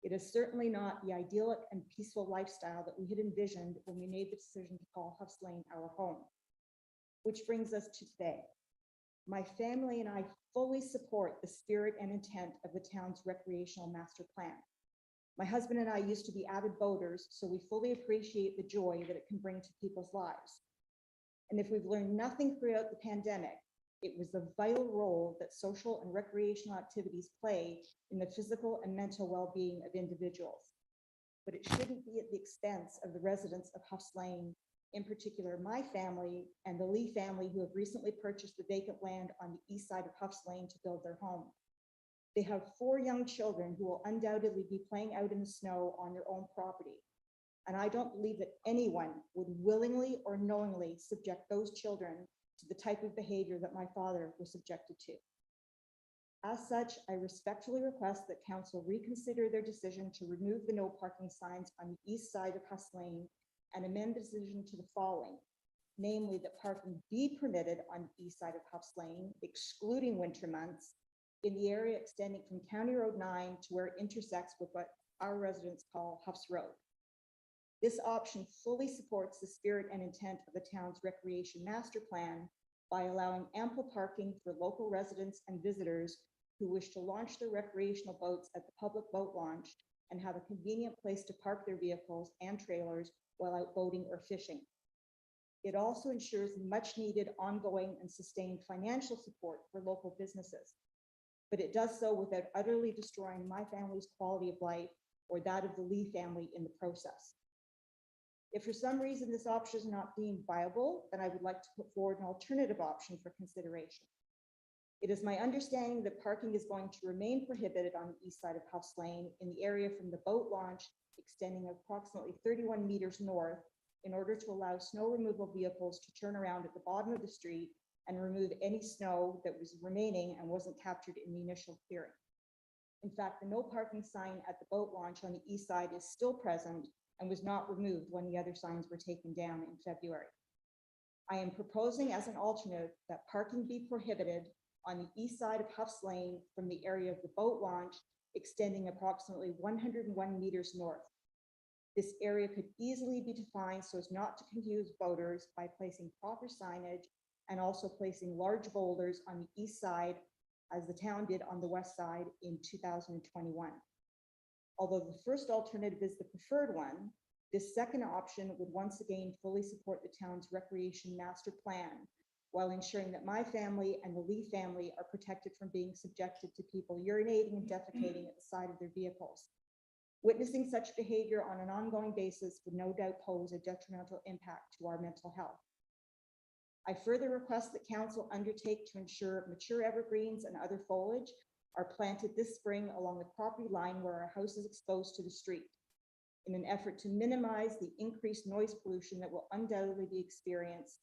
It is certainly not the idyllic and peaceful lifestyle that we had envisioned when we made the decision to call Huff's Lane our home. Which brings us to today. My family and I fully support the spirit and intent of the town's recreational master plan. My husband and I used to be avid boaters, so we fully appreciate the joy that it can bring to people's lives. And if we've learned nothing throughout the pandemic, it was the vital role that social and recreational activities play in the physical and mental well-being of individuals. But it shouldn't be at the expense of the residents of Huff's Lane, in particular my family and the Lee family, who have recently purchased the vacant land on the east side of Huff's Lane to build their home. They have 4 young children who will undoubtedly be playing out in the snow on their own property. And I don't believe that anyone would willingly or knowingly subject those children to the type of behavior that my father was subjected to. As such, I respectfully request that council reconsider their decision to remove the no parking signs on the east side of Huss Lane and amend the decision to the following, namely that parking be permitted on the east side of Huff's Lane, excluding winter months, in the area extending from County Road 9 to where it intersects with what our residents call Huff's Road. This option fully supports the spirit and intent of the town's recreation master plan by allowing ample parking for local residents and visitors who wish to launch their recreational boats at the public boat launch and have a convenient place to park their vehicles and trailers while out boating or fishing. It also ensures much needed ongoing and sustained financial support for local businesses, but it does so without utterly destroying my family's quality of life or that of the Lee family in the process. If for some reason this option is not deemed viable, then I would like to put forward an alternative option for consideration. It is my understanding that parking is going to remain prohibited on the east side of Huff's Lane in the area from the boat launch extending approximately 31 meters north in order to allow snow removal vehicles to turn around at the bottom of the street and remove any snow that was remaining and wasn't captured in the initial clearing. In fact, the no parking sign at the boat launch on the east side is still present and was not removed when the other signs were taken down in February. I am proposing as an alternate that parking be prohibited on the east side of Huff's Lane from the area of the boat launch extending approximately 101 meters north. This area could easily be defined so as not to confuse boaters by placing proper signage and also placing large boulders on the east side as the town did on the west side in 2021. Although the first alternative is the preferred one, this second option would once again fully support the town's recreation master plan while ensuring that my family and the Lee family are protected from being subjected to people urinating and defecating at the side of their vehicles. Witnessing such behavior on an ongoing basis would no doubt pose a detrimental impact to our mental health. I further request that council undertake to ensure mature evergreens and other foliage are planted this spring along the property line where our house is exposed to the street in an effort to minimize the increased noise pollution that will undoubtedly be experienced,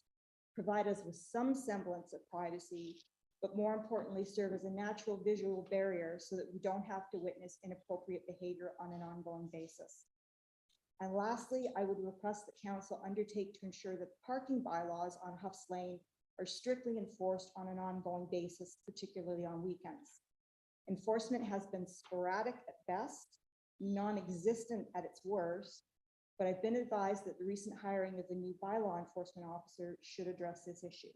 provide us with some semblance of privacy, but more importantly, serve as a natural visual barrier so that we don't have to witness inappropriate behavior on an ongoing basis. And lastly, I would request that council undertake to ensure that parking bylaws on Huff's Lane are strictly enforced on an ongoing basis, particularly on weekends. Enforcement has been sporadic at best, non-existent at its worst, but I've been advised that the recent hiring of the new bylaw enforcement officer should address this issue.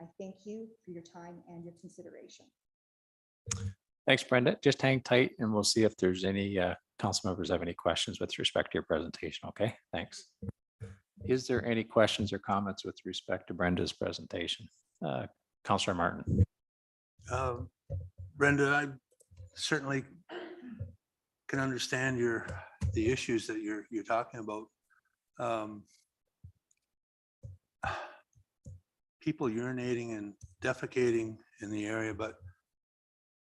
I thank you for your time and your consideration. Thanks, Brenda. Just hang tight and we'll see if there's any council members have any questions with respect to your presentation. Okay, thanks. Is there any questions or comments with respect to Brenda's presentation? Councillor Martin. Brenda, I certainly can understand the issues that you're talking about. People urinating and defecating in the area, but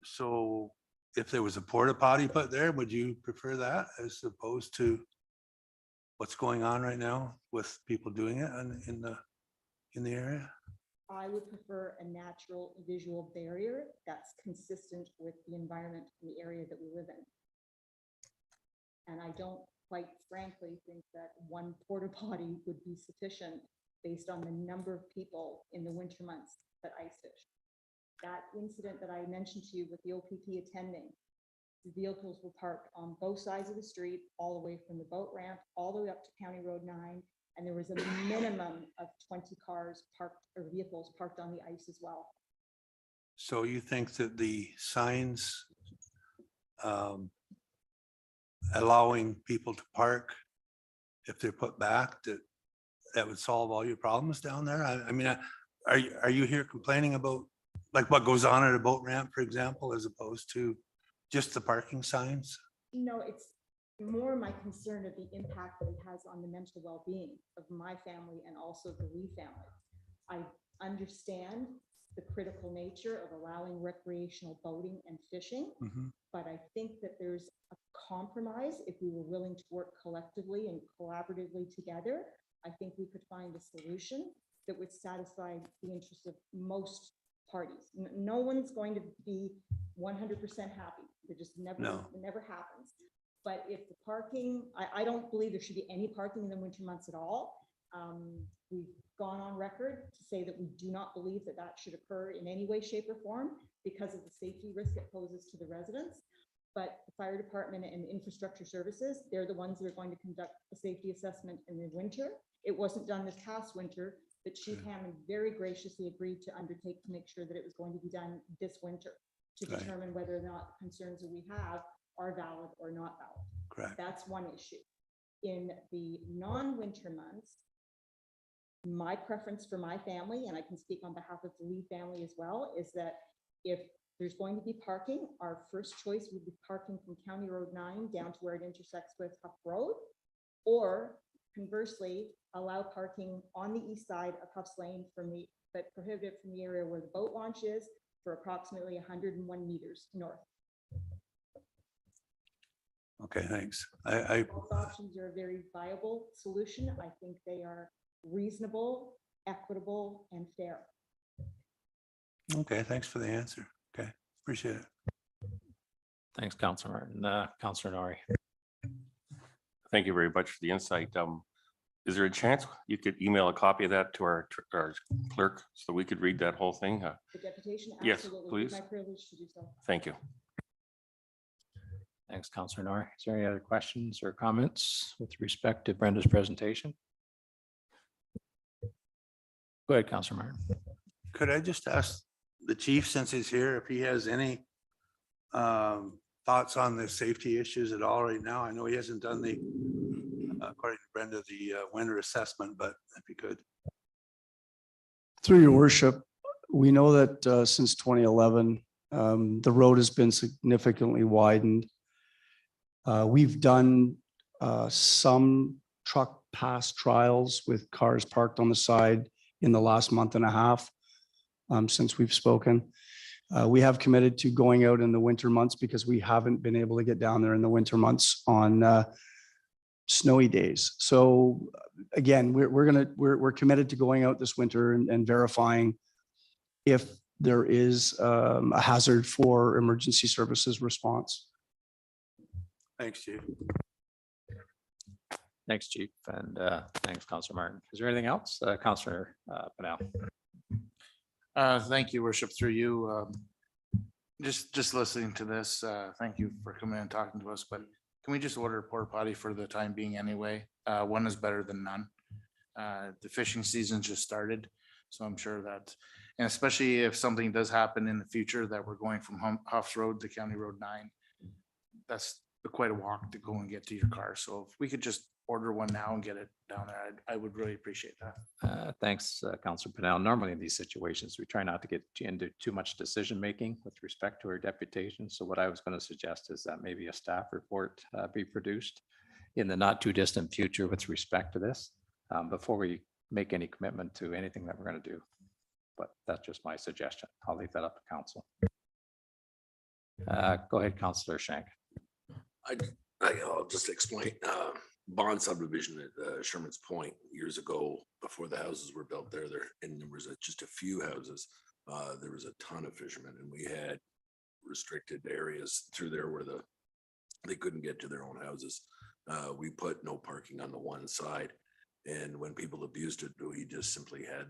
so if there was a porta potty put there, would you prefer that as opposed to what's going on right now with people doing it in the area? I would prefer a natural visual barrier that's consistent with the environment in the area that we live in. And I don't quite frankly think that one porta potty would be sufficient based on the number of people in the winter months that ice fish. That incident that I mentioned to you with the OPP attending, the vehicles were parked on both sides of the street, all the way from the boat ramp, all the way up to County Road 9. And there was a minimum of 20 cars parked or vehicles parked on the ice as well. So you think that the signs allowing people to park, if they're put back, that would solve all your problems down there? I mean, are you here complaining about like what goes on at a boat ramp, for example, as opposed to just the parking signs? No, it's more my concern of the impact that it has on the mental well-being of my family and also the Lee family. I understand the critical nature of allowing recreational boating and fishing, but I think that there's a compromise. If we were willing to work collectively and collaboratively together, I think we could find a solution that would satisfy the interests of most parties. No one's going to be 100% happy. It just never, it never happens. But if the parking, I don't believe there should be any parking in the winter months at all. We've gone on record to say that we do not believe that that should occur in any way, shape, or form because of the safety risk it poses to the residents. But the fire department and infrastructure services, they're the ones that are going to conduct a safety assessment in the winter. It wasn't done this past winter, but Chief Hammond very graciously agreed to undertake to make sure that it was going to be done this winter to determine whether or not the concerns that we have are valid or not valid. Correct. That's one issue. In the non-winter months, my preference for my family, and I can speak on behalf of the Lee family as well, is that if there's going to be parking, our first choice would be parking from County Road 9 down to where it intersects with Huff Road, or conversely, allow parking on the east side of Huff's Lane but prohibit it from the area where the boat launch is for approximately 101 meters north. Okay, thanks. Both options are a very viable solution. I think they are reasonable, equitable, and fair. Okay, thanks for the answer. Okay, appreciate it. Thanks, Councillor Martin. Councillor Nori. Thank you very much for the insight. Is there a chance you could email a copy of that to our clerk so we could read that whole thing? The deputation, Yes, absolutely. It's please. my privilege to do so. Thank you. Thanks, Councillor Nori. Is there any other questions or comments with respect to Brenda's presentation? Go ahead, Councillor Martin. Could I just ask the chief, since he's here, if he has any thoughts on the safety issues at all right now? I know he hasn't done the, according to Brenda, the winter assessment, but if he could. Through your worship, we know that since 2011, the road has been significantly widened. We've done some truck pass trials with cars parked on the side in the last month and a half since we've spoken. We have committed to going out in the winter months because we haven't been able to get down there in the winter months on snowy days. So again, we're committed to going out this winter and verifying if there is a hazard for emergency services response. Thanks, chief. Thanks, Chief, and thanks, Councillor Martin. Is there anything else? Councillor Panel. Thank you, worship, through you. Just listening to this, thank you for coming and talking to us, but can we just order a porta potty for the time being anyway? One is better than none. The fishing season just started, so I'm sure that, and especially if something does happen in the future that we're going from Huffs Road to County Road 9, that's quite a walk to go and get to your car. So if we could just order one now and get it down there, I would really appreciate that. Thanks, Councilor Pennell. Normally in these situations, we try not to get into too much decision-making with respect to our deputation. So what I was going to suggest is that maybe a staff report be produced in the not too distant future with respect to this, before we make any commitment to anything that we're going to do. But that's just my suggestion. I'll leave that up to council. Go ahead, Councilor Shank. I'll just explain, bond subdivision at Sherman's Point years ago, before the houses were built there, and there was just a few houses. There was a ton of fishermen, and we had restricted areas through there where they couldn't get to their own houses. We put no parking on the one side, and when people abused it, we just simply had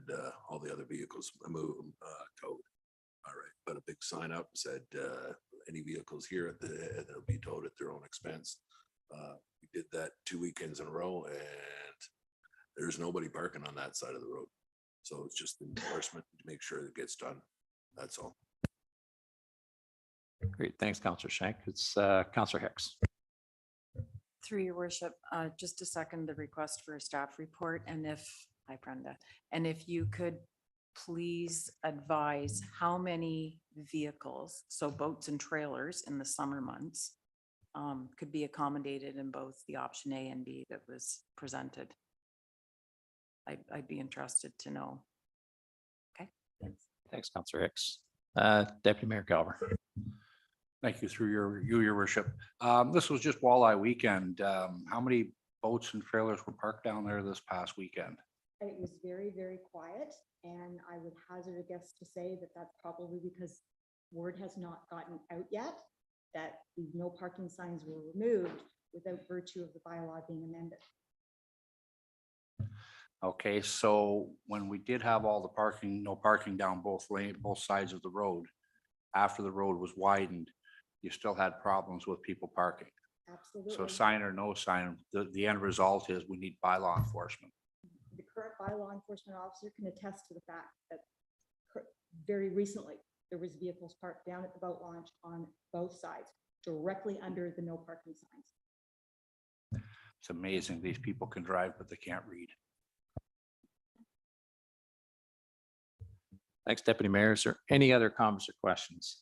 all the other vehicles towed. All right, put a big sign up, said any vehicles here they'll be towed at their own expense. We did that 2 weekends in a row, and there's nobody parking on that side of the road. So it's just enforcement to make sure it gets done. That's all. Great, thanks, Councilor Shank. It's Councilor Hicks. Through your worship, just to second the request for a staff report, and hi Brenda, and if you could please advise how many vehicles, so boats and trailers in the summer months, could be accommodated in both the option A and B that was presented. I'd be interested to know. Okay. Thanks, Councilor Hicks. Deputy Mayor Galver. Thank you through your worship. This was just walleye weekend. How many boats and trailers were parked down there this past weekend? It was very, very quiet, and I would hazard a guess to say that that's probably because word has not gotten out yet that the no parking signs were removed without virtue of the bylaw being amended. Okay, so when we did have all the parking, no parking down both sides of the road, after the road was widened, you still had problems with people parking. Absolutely. So sign or no sign, the end result is we need bylaw enforcement. The current bylaw enforcement officer can attest to the fact that very recently there was vehicles parked down at the boat launch on both sides, directly under the no parking signs. It's amazing. These people can drive, but they can't read. Thanks, Deputy Mayor. Is there any other comments or questions?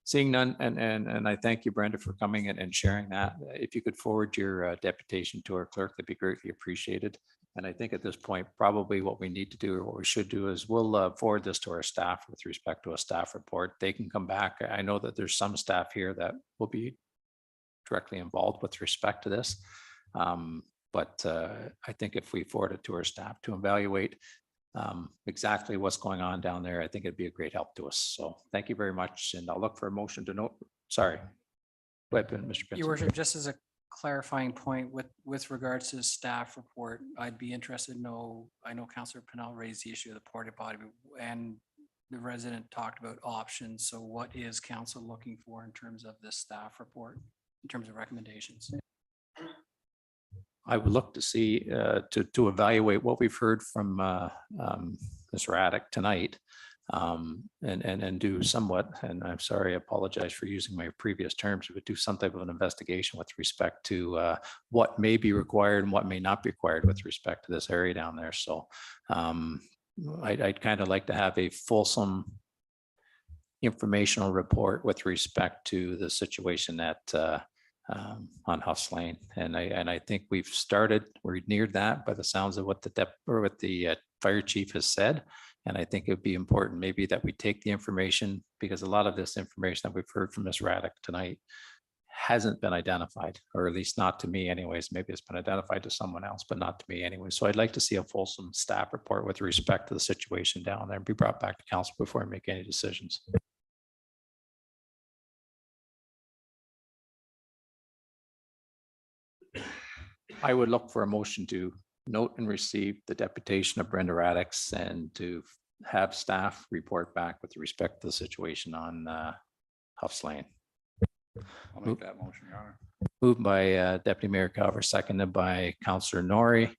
Seeing none, and I thank you, Brenda, for coming in and sharing that. If you could forward your deputation to our clerk, that'd be greatly appreciated. And I think at this point, probably what we need to do, or what we should do, is we'll forward this to our staff with respect to a staff report. They can come back. I know that there's some staff here that will be directly involved with respect to this. But I think if we forward it to our staff to evaluate exactly what's going on down there, I think it'd be a great help to us. So thank you very much. And I'll look for a motion to note. Sorry. Go ahead, Mr. Pinson. Your worship, just as a clarifying point with regards to the staff report, I'd be interested to know, I know Councillor Pennell raised the issue of the porta potty, and the resident talked about options. So what is council looking for in terms of this staff report, in terms of recommendations? I would look to see, to evaluate what we've heard from Ms. Radix tonight, and do somewhat, and I'm sorry, I apologize for using my previous terms, but do some type of an investigation with respect to what may be required and what may not be required with respect to this area down there. So I'd kind of like to have a fulsome informational report with respect to the situation at on Huffs Lane. And I think we're near that by the sounds of what the fire chief has said. And I think it'd be important maybe that we take the information, because a lot of this information that we've heard from Ms. Radix tonight hasn't been identified, or at least not to me anyways. Maybe it's been identified to someone else, but not to me anyway. So I'd like to see a fulsome staff report with respect to the situation down there and be brought back to council before we make any decisions. I would look for a motion to note and receive the deputation of Brenda Radix and to have staff report back with respect to the situation on Huffs Lane. I'll make that motion, Your Honor. Moved by Deputy Mayor Calver, seconded by Counselor Nori.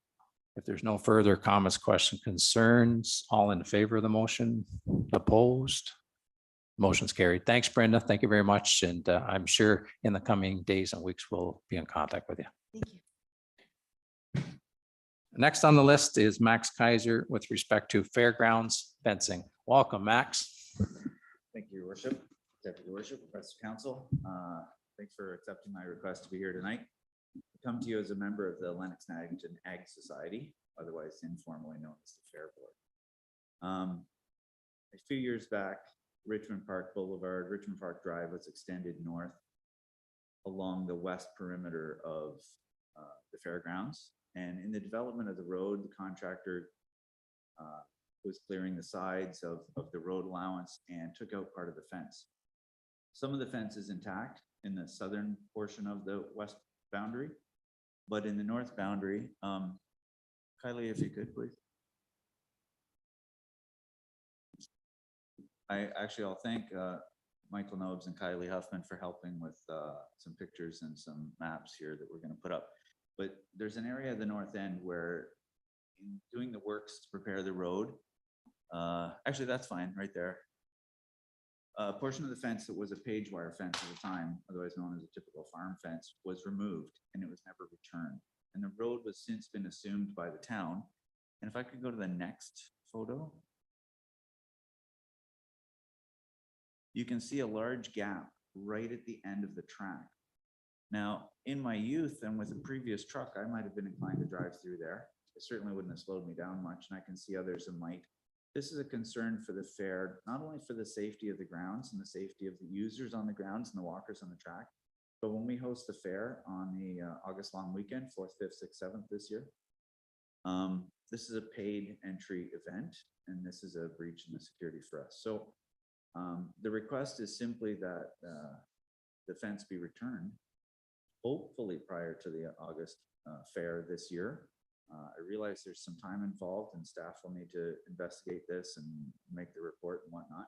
If there's no further comments, questions, concerns, all in favor of the motion, opposed? Motion's carried. Thanks, Brenda. Thank you very much. And I'm sure in the coming days and weeks, we'll be in contact with you. Thank you. Next on the list is Max Kaiser with respect to Fairgrounds fencing. Welcome, Max. Thank you, Your Worship, Deputy Worship, Request of Council. Thanks for accepting my request to be here tonight. I come to you as a member of the Lennox-Naggington Ag Society, otherwise informally known as the Fair Board. A few years back, Richmond Park Boulevard, Richmond Park Drive was extended north along the west perimeter of the fairgrounds. And in the development of the road, the contractor was clearing the sides of the road allowance and took out part of the fence. Some of the fence is intact in the southern portion of the west boundary, but in the north boundary, Kylie, if you could, please. I'll thank Michael Nobes and Kylie Huffman for helping with some pictures and some maps here that we're going to put up. But there's an area at the north end where in doing the works to prepare the road, actually that's fine right there. A portion of the fence that was a page wire fence at the time, otherwise known as a typical farm fence, was removed and it was never returned. And the road was since been assumed by the town. And if I could go to the next photo. You can see a large gap right at the end of the track. Now, in my youth and with a previous truck, I might have been inclined to drive through there. It certainly wouldn't have slowed me down much, and I can see others that might. This is a concern for the fair, not only for the safety of the grounds and the safety of the users on the grounds and the walkers on the track, but when we host the fair on the August long weekend, 4th, 5th, 6th, 7th this year, this is a paid entry event, and this is a breach in the security for us. So the request is simply that the fence be returned, hopefully prior to the August fair this year. I realize there's some time involved and staff will need to investigate this and make the report and whatnot.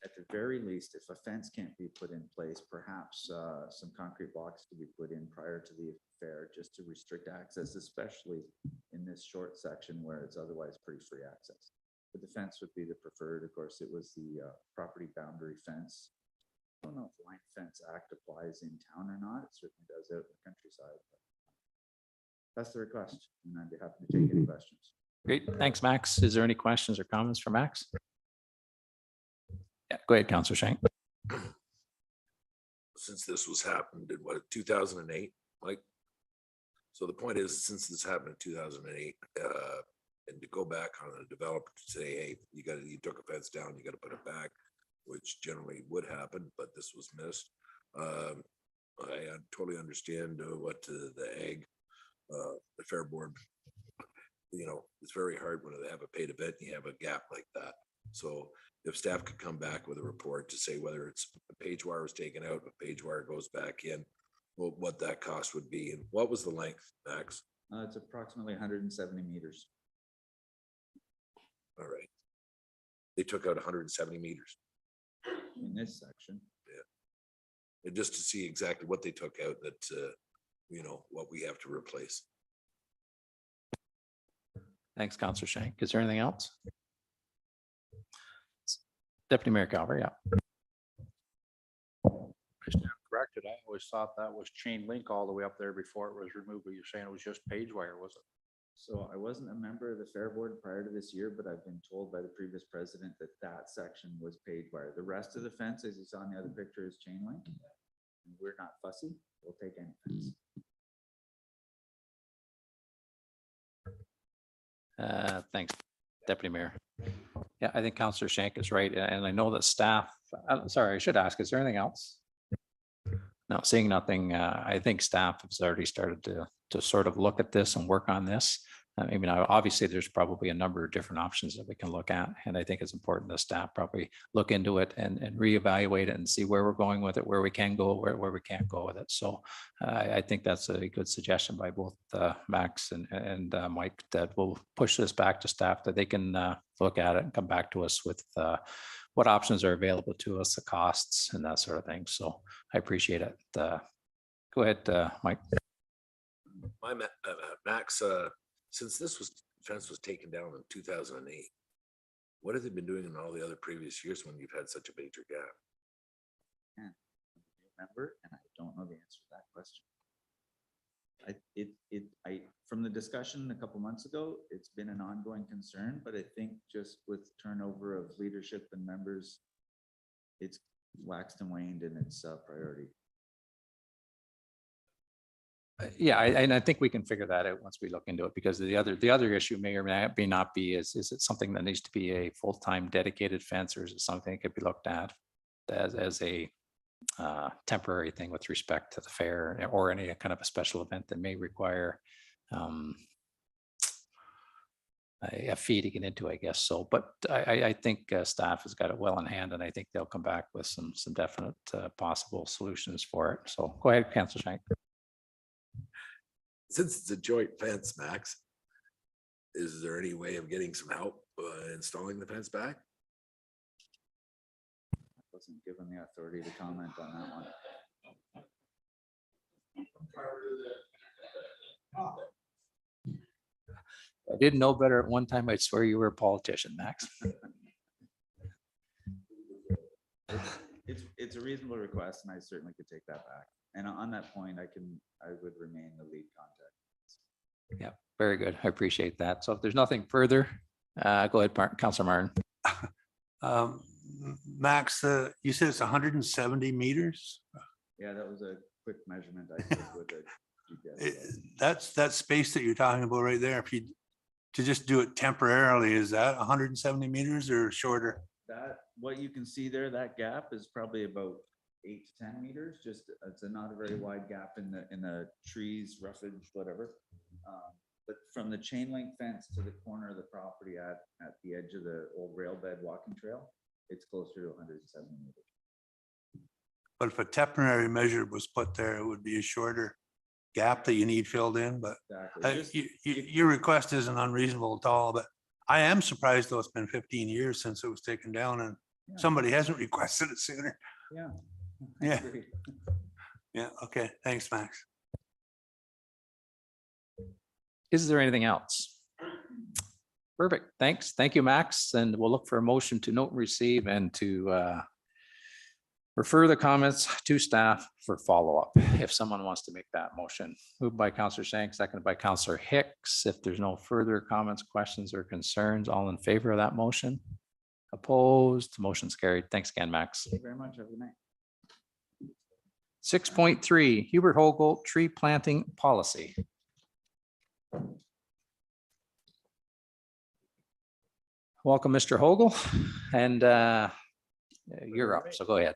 At the very least, if a fence can't be put in place, perhaps some concrete blocks could be put in prior to the fair just to restrict access, especially in this short section where it's otherwise pretty free access. But the fence would be the preferred. Of course, it was the property boundary fence. I don't know if the Line Fence Act applies in town or not. It certainly does out in the countryside. But that's the request, and I'd be happy to take any questions. Great. Thanks, Max. Is there any questions or comments for Max? Yeah, go ahead, Councillor Shank. Since this was happened in what, 2008, Mike? So the point is, since this happened in 2008, and to go back on a developer to say, hey, you took a fence down, you got to put it back, which generally would happen, but this was missed. I totally understand what the ag, the fair board, it's very hard when they have a paid event and you have a gap like that. So if staff could come back with a report to say whether it's a page wire was taken out, a page wire goes back in, well, what that cost would be, and what was the length, Max? It's approximately 170 meters. All right. They took out 170 meters. In this section. Yeah. And just to see exactly what they took out that, what we have to replace. Thanks, Councillor Shank. Is there anything else? Deputy Mayor Calver, yeah. I stand corrected. I always thought that was chain link all the way up there before it was removed, but you're saying it was just page wire, was it? So I wasn't a member of the fair board prior to this year, but I've been told by the previous president that that section was page wire. The rest of the fence, as you saw in the other picture, is chain link. And we're not fussy. We'll take any fence. Thanks, Deputy Mayor. Yeah, I think Councillor Shank is right. And I know that staff, I'm sorry, I should ask, is there anything else? No, seeing nothing, I think staff has already started to sort of look at this and work on this. I mean, obviously, there's probably a number of different options that we can look at, and I think it's important the staff probably look into it and reevaluate it and see where we're going with it, where we can go, where we can't go with it. So I think that's a good suggestion by both Max and Mike, that we'll push this back to staff, that they can look at it and come back to us with what options are available to us, the costs and that sort of thing. So I appreciate it. Go ahead, Mike. Max, since fence was taken down in 2008, what have they been doing in all the other previous years when you've had such a major gap? Remember, and I don't know the answer to that question. From the discussion a couple months ago, it's been an ongoing concern, but I think just with turnover of leadership and members, it's waxed and waned in its priority. Yeah, and I think we can figure that out once we look into it, because the other issue may or may not be is it something that needs to be a full-time dedicated fence, or is it something that could be looked at as a temporary thing with respect to the fair or any kind of a special event that may require a fee to get into, I guess so. But I think staff has got it well in hand, and I think they'll come back with some definite possible solutions for it. So go ahead, Councillor Shank. Since it's a joint fence, Max, is there any way of getting some help installing the fence back? I wasn't given the authority to comment on that one. I didn't know better at one time. I'd swear you were a politician, Max. It's a reasonable request, and I certainly could take that back. And on that point, I would remain the lead contact. Yeah, very good. I appreciate that. So if there's nothing further, go ahead, Councillor Martin. Max, you said it's 170 meters? Yeah, that was a quick measurement I took with the GPS. That's that space that you're talking about right there. If you to just do it temporarily, is that 170 meters or shorter? That, what you can see there, that gap is probably about 8 to 10 meters. Just it's not a very wide gap in the trees, roughage, whatever. But from the chain link fence to the corner of the property at the edge of the old rail bed walking trail, it's closer to 170 meters. But if a temporary measure was put there, it would be a shorter gap that you need filled in. But Exactly. your request isn't unreasonable at all. But I am surprised, though, it's been 15 years since it was taken down, and somebody hasn't requested it sooner. Yeah. Yeah. Yeah. Okay. Thanks, Max. Is there anything else? Perfect. Thanks. Thank you, Max. And we'll look for a motion to note and receive and to refer the comments to staff for follow-up, if someone wants to make that motion. Moved by Councillor Shank, seconded by Councillor Hicks. If there's no further comments, questions, or concerns, all in favor of that motion? Opposed? Motion's carried. Thanks again, Max. Thank you very much. Have a good night. 6.3, Hubert Hogle Tree Planting Policy. Welcome, Mr. Hogle, and you're up, so go ahead.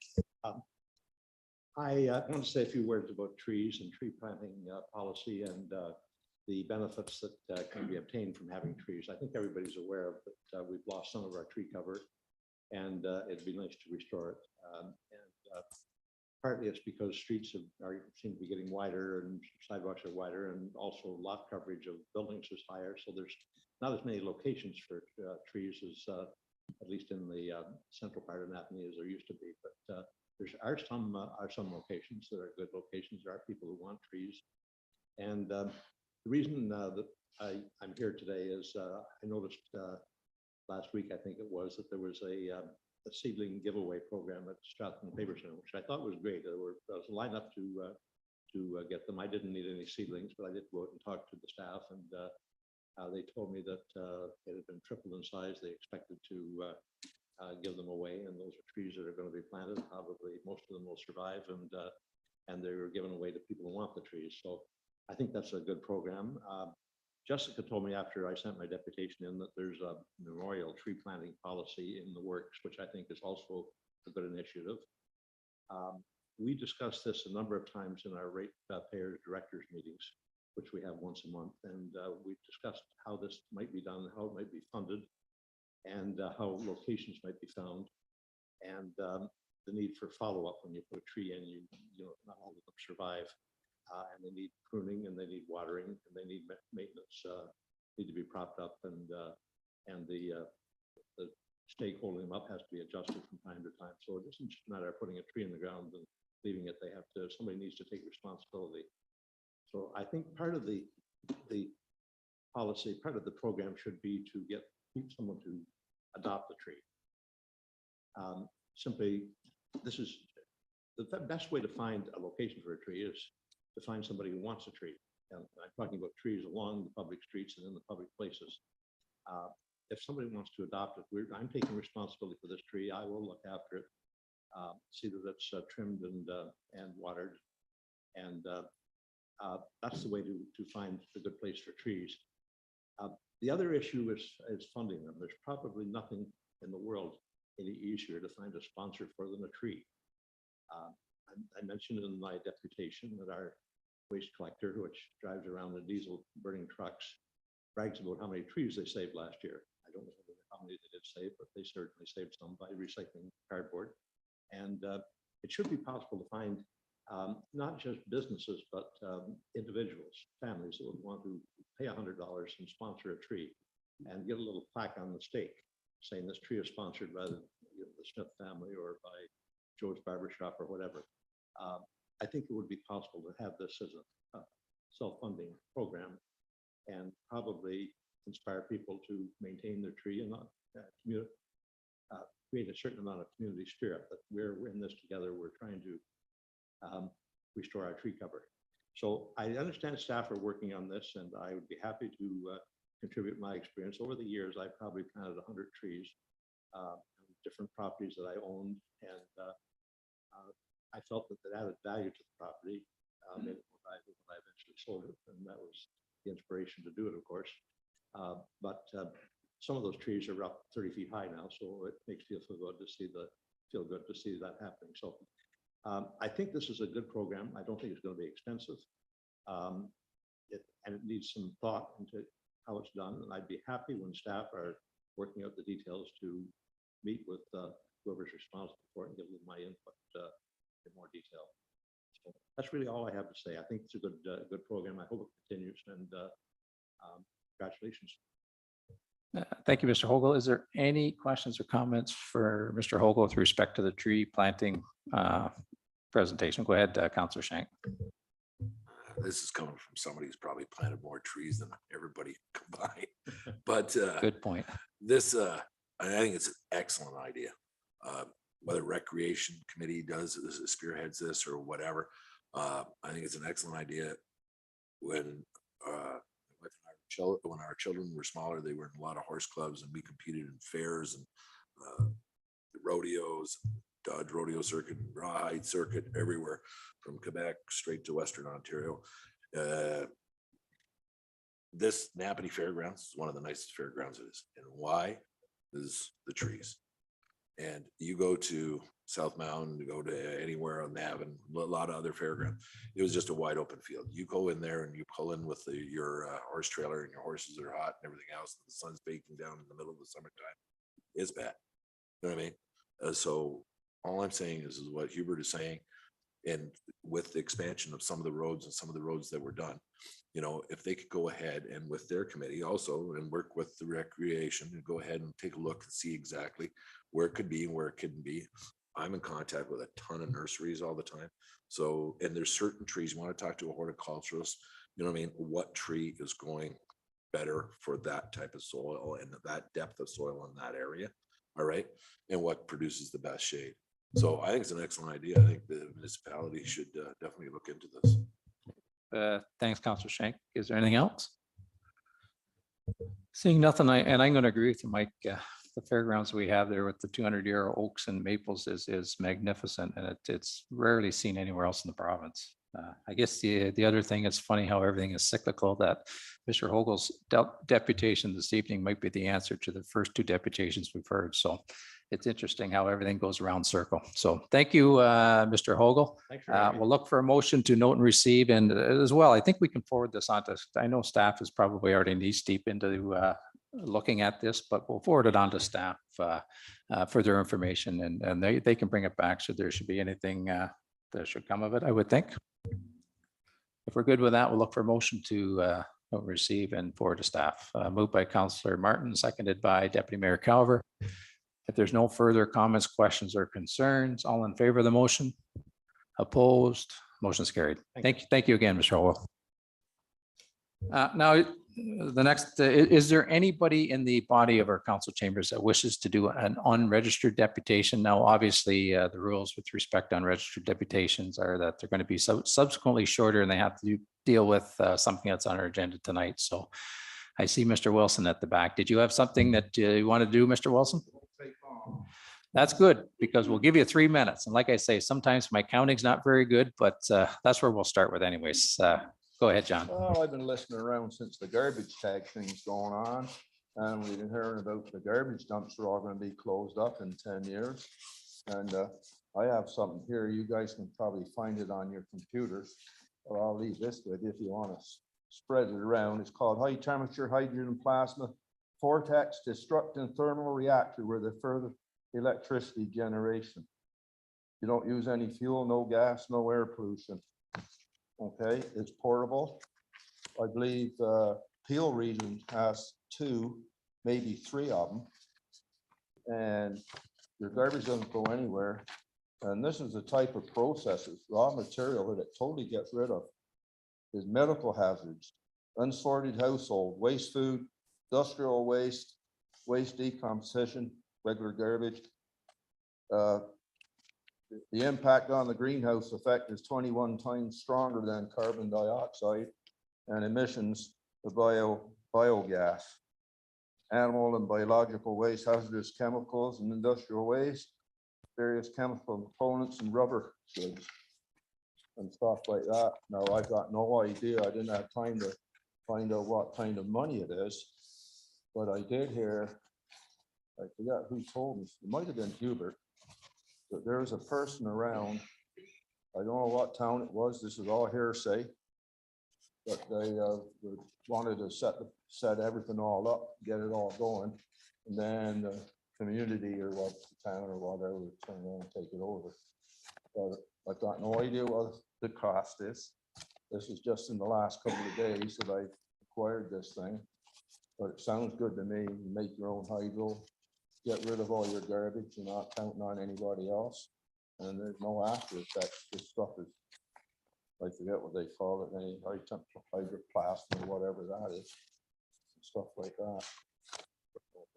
I want to say a few words about trees and tree planting policy and the benefits that can be obtained from having trees. I think everybody's aware of that we've lost some of our tree cover, and it'd be nice to restore it. Partly it's because streets seem to be getting wider and sidewalks are wider, and also lot coverage of buildings is higher. So there's not as many locations for trees as at least in the central part of Napanee as there used to be. But there are some locations that are good locations. There are people who want trees. And the reason that I'm here today is I noticed last week, I think it was, that there was a seedling giveaway program at Stratton Paper Center, which I thought was great. There was a lineup to get them. I didn't need any seedlings, but I did go out and talk to the staff, and they told me that it had been tripled in size. They expected to give them away, and those are trees that are going to be planted. Probably most of them will survive, and they were given away to people who want the trees. So I think that's a good program. Jessica told me after I sent my deputation in that there's a memorial tree planting policy in the works, which I think is also a good initiative. We discussed this a number of times in our ratepayers directors meetings, which we have once a month. And we discussed how this might be done, how it might be funded, and how locations might be found. And the need for follow-up when you put a tree in, you know, not all of them survive. And they need pruning, and they need watering, and they need maintenance, need to be propped up, and the stake holding them up has to be adjusted from time to time. So it isn't just a matter of putting a tree in the ground and leaving it. They have to, somebody needs to take responsibility. So I think part of the policy, part of the program should be to get someone to adopt the tree. Simply, this is the best way to find a location for a tree is to find somebody who wants a tree. And I'm talking about trees along the public streets and in the public places. If somebody wants to adopt it, I'm taking responsibility for this tree. I will look after it, see that it's trimmed and watered. And that's the way to find a good place for trees. The other issue is funding them. There's probably nothing in the world any easier to find a sponsor for than a tree. I mentioned in my deputation that our waste collector, which drives around in diesel burning trucks, brags about how many trees they saved last year. I don't know how many they did save, but they certainly saved some by recycling cardboard. And it should be possible to find not just businesses, but individuals, families that would want to pay $100 and sponsor a tree and get a little plaque on the stake saying this tree is sponsored by the Smith family or by Joe's Barbershop or whatever. I think it would be possible to have this as a self-funding program and probably inspire people to maintain their tree and not create a certain amount of community spirit that we're in this together. We're trying to restore our tree cover. So I understand staff are working on this, and I would be happy to contribute my experience. Over the years, I probably planted 100 trees, different properties that I owned, and I felt that that added value to the property. Made it more valuable when I eventually sold it, and that was the inspiration to do it, of course. But some of those trees are up 30 feet high now, so it makes me feel good to see that happening. So I think this is a good program. I don't think it's going to be expensive, and it needs some thought into how it's done. And I'd be happy when staff are working out the details to meet with whoever's responsible for it and give them my input in more detail. So that's really all I have to say. I think it's a good program. I hope it continues, and congratulations. Thank you, Mr. Hogle. Is there any questions or comments for Mr. Hogle with respect to the tree planting presentation? Go ahead, Councillor Shank. This is coming from somebody who's probably planted more trees than everybody combined. But Good point. this, I think it's an excellent idea. Whether Recreation Committee spearheads this or whatever, I think it's an excellent idea. When when our children were smaller, they were in a lot of horse clubs, and we competed in fairs and rodeos, Dodge Rodeo Circuit, Rawhide Circuit, everywhere from Quebec straight to Western Ontario. This Napanee Fairgrounds is one of the nicest fairgrounds it is. And why? Is the trees. And you go to South Mountain, you go to anywhere on Nav and a lot of other fairgrounds, it was just a wide open field. You go in there and you pull in with your horse trailer, and your horses are hot and everything else. The sun's baking down in the middle of the summertime. It's bad. You know what I mean? So all I'm saying is what Hubert is saying. And with the expansion of some of the roads and some of the roads that were done, you know, if they could go ahead and with their committee also and work with the recreation and go ahead and take a look and see exactly where it could be and where it couldn't be. I'm in contact with a ton of nurseries all the time. So, and there's certain trees, you want to talk to a horticulturist, you know what I mean? What tree is going better for that type of soil and that depth of soil in that area. All right. And what produces the best shade. So I think it's an excellent idea. I think the municipality should definitely look into this. Thanks, Councillor Shank. Is there anything else? Seeing nothing, and I'm going to agree with you, Mike. The fairgrounds we have there with the 200-year oaks and maples is magnificent, and it's rarely seen anywhere else in the province. I guess the other thing is funny how everything is cyclical, that Mr. Hogle's deputation this evening might be the answer to the first two deputations we've heard. So it's interesting how everything goes around circle. So thank you, Mr. Hogle. Thanks for having me. We'll look for a motion to note and receive, and as well, I think we can forward this on to, I know staff is probably already knee deep into looking at this, but we'll forward it on to staff for their information, and they can bring it back should there should be anything that should come of it, I would think. If we're good with that, we'll look for a motion to receive and forward to staff. Moved by Councillor Martin, seconded by Deputy Mayor Calver. If there's no further comments, questions, or concerns, all in favor of the motion? Opposed? Motion is carried. Thank you again, Mr. Howell. Now, the next, is there anybody in the body of our council chambers that wishes to do an unregistered deputation? Now, obviously, the rules with respect to unregistered deputations are that they're going to be subsequently shorter and they have to deal with something that's on our agenda tonight. So I see Mr. Wilson at the back. Did you have something that you want to do, Mr. Wilson? That's good, because we'll give you 3 minutes. And like I say, sometimes my counting's not very good, but that's where we'll start with anyways. Go ahead, John. Well, I've been listening around since the garbage tag thing's going on. And we've been hearing about the garbage dumps are all going to be closed up in 10 years. And I have something here. You guys can probably find it on your computers. Or I'll leave this with you if you want to spread it around. It's called High Temperature Hydrogen Plasma Vortex Destructive Thermal Reactor, where the further electricity generation. You don't use any fuel, no gas, no air pollution. Okay, it's portable. I believe Peel region has 2, maybe 3 of them. And your garbage doesn't go anywhere. And this is the type of processes, raw material that it totally gets rid of is medical hazards, unsorted household, waste food, industrial waste, waste decomposition, regular garbage. The impact on the greenhouse effect is 21 times stronger than carbon dioxide and emissions of biogas, animal and biological waste, hazardous chemicals and industrial waste, various chemical components and rubber goods and stuff like that. Now, I've got no idea. I didn't have time to find out what kind of money it is, but I did hear, I forgot who told me, it might have been Hubert, but there was a person around, I don't know what town it was, this is all hearsay, but they wanted to set everything all up, get it all going, and then the community or what, the town or whatever would turn around and take it over. But I've got no idea what the cost is. This is just in the last couple of days that I acquired this thing, but it sounds good to me. You make your own hydro, get rid of all your garbage, you're not counting on anybody else. And there's no after effects. This stuff is, I forget what they call it, any high temperature hydroplasm or whatever that is, stuff like that.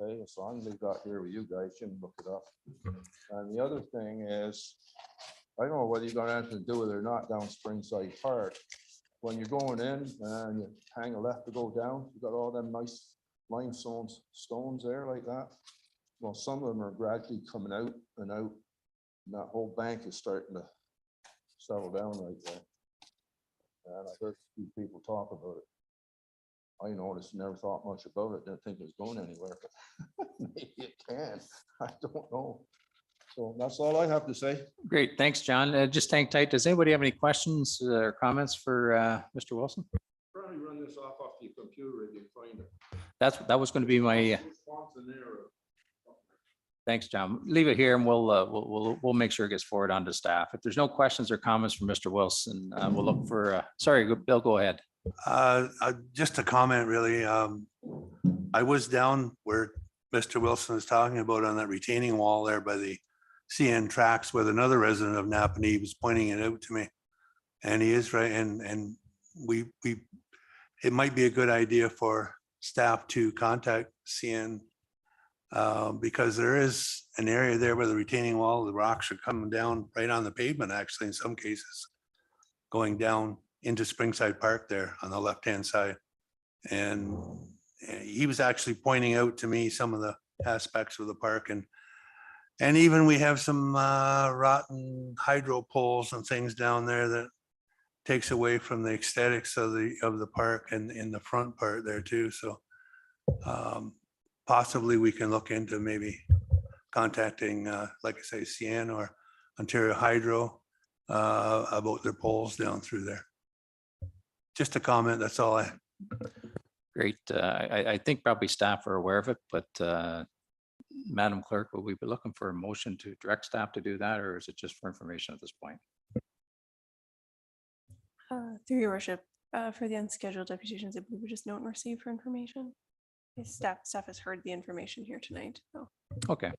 Okay, so I'm gonna leave that here with you guys, you can look it up. And the other thing is, I don't know whether you're gonna have to do it or not down Springside Park. When you're going in and you hang a left to go down, you got all them nice limestone stones there like that. Well, some of them are gradually coming out and out, and that whole bank is starting to settle down right there. And I heard a few people talk about it. I noticed, never thought much about it, didn't think it was going anywhere, but maybe it can. I don't know. So that's all I have to say. Great, thanks, John. Just hang tight. Does anybody have any questions or comments for Mr. Wilson? Probably run this off your computer if you find it. That was going to be my. Thanks, John. Leave it here and we'll make sure it gets forwarded on to staff. If there's no questions or comments from Mr. Wilson, we'll look for, sorry, Bill, go ahead. Just a comment, really. I was down where Mr. Wilson is talking about on that retaining wall there by the CN tracks with another resident of Napanee was pointing it out to me. And he is right. And it might be a good idea for staff to contact CN because there is an area there where the retaining wall, the rocks are coming down right on the pavement, actually, in some cases, going down into Springside Park there on the left-hand side. And he was actually pointing out to me some of the aspects of the park. And even we have some rotten hydro poles and things down there that takes away from the aesthetics of the park and in the front part there too. So possibly we can look into maybe contacting, like I say, CN or Ontario Hydro about their poles down through there. Just a comment, that's all I. Great. I think probably staff are aware of it, but Madam Clerk, will we be looking for a motion to direct staff to do that, or is it just for information at this point? Through your worship, for the unscheduled deputations, I believe we just note and receive for information. Staff has heard the information here tonight, so. Okay.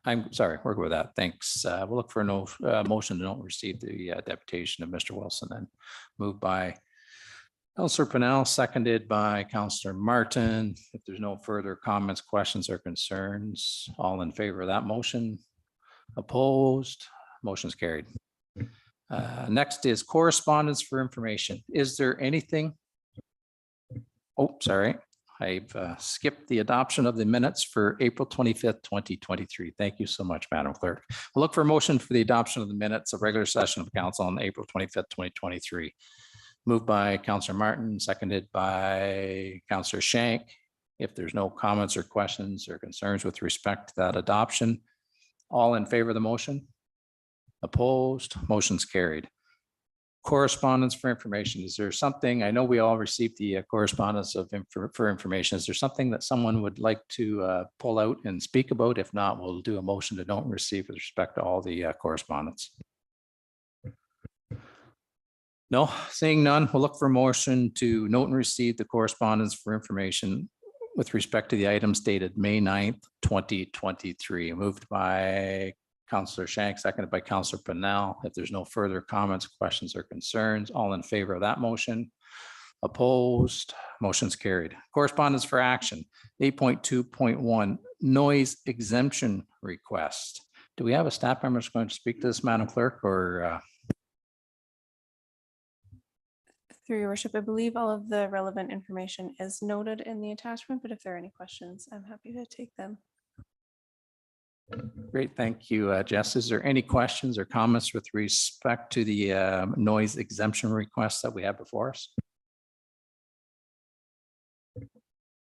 I'm sorry, work with that. Thanks. We'll look for no motion to don't receive the deputation of Mr. Wilson, then moved by Councillor Pennell, seconded by Councillor Martin. If there's no further comments, questions or concerns, all in favor of that motion? Opposed? Motion's carried. Next is correspondence for information. Is there anything? Oh, sorry. I've skipped the adoption of the minutes for April 25th, 2023. Thank you so much, Madam Clerk. We'll look for a motion for the adoption of the minutes of regular session of council on April 25th, 2023. Moved by Councillor Martin, seconded by Councillor Shank. If there's no comments or questions or concerns with respect to that adoption, all in favor of the motion? Opposed? Motion's carried. Correspondence for information. Is there something, I know we all received the correspondence for information. Is there something that someone would like to pull out and speak about? If not, we'll do a motion to don't receive with respect to all the correspondence. No, seeing none, we'll look for a motion to note and receive the correspondence for information with respect to the items dated May 9th, 2023. Moved by Councillor Shank, seconded by Councillor Pennell. If there's no further comments, questions or concerns, all in favor of that motion? Opposed? Motion's carried. Correspondence for action, 8.2.1 noise exemption request. Do we have a staff member who's going to speak to this, Madam Clerk, or? Through your worship, I believe all of the relevant information is noted in the attachment, but if there are any questions, I'm happy to take them. Great, thank you, Jess. Is there any questions or comments with respect to the noise exemption request that we have before us?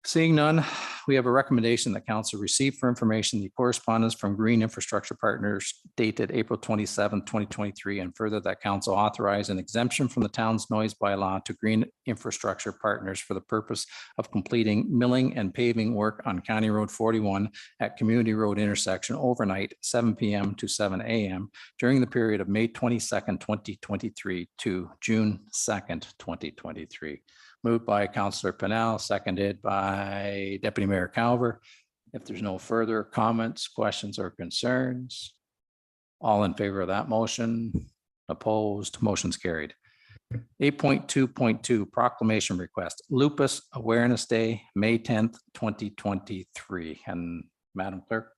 Seeing none, we have a recommendation that council receive for information the correspondence from Green Infrastructure Partners dated April 27, 2023, and further that council authorize an exemption from the town's noise bylaw to Green Infrastructure Partners for the purpose of completing milling and paving work on County Road 41 at Community Road intersection overnight 7 p.m. to 7 a.m. during the period of May 22nd, 2023 to June 2nd, 2023. Moved by Councillor Pennell, seconded by Deputy Mayor Calver. If there's no further comments, questions or concerns, all in favor of that motion? Opposed? Motion's carried. 8.2.2 proclamation request, Lupus Awareness Day, May 10th, 2023. And Madam Clerk,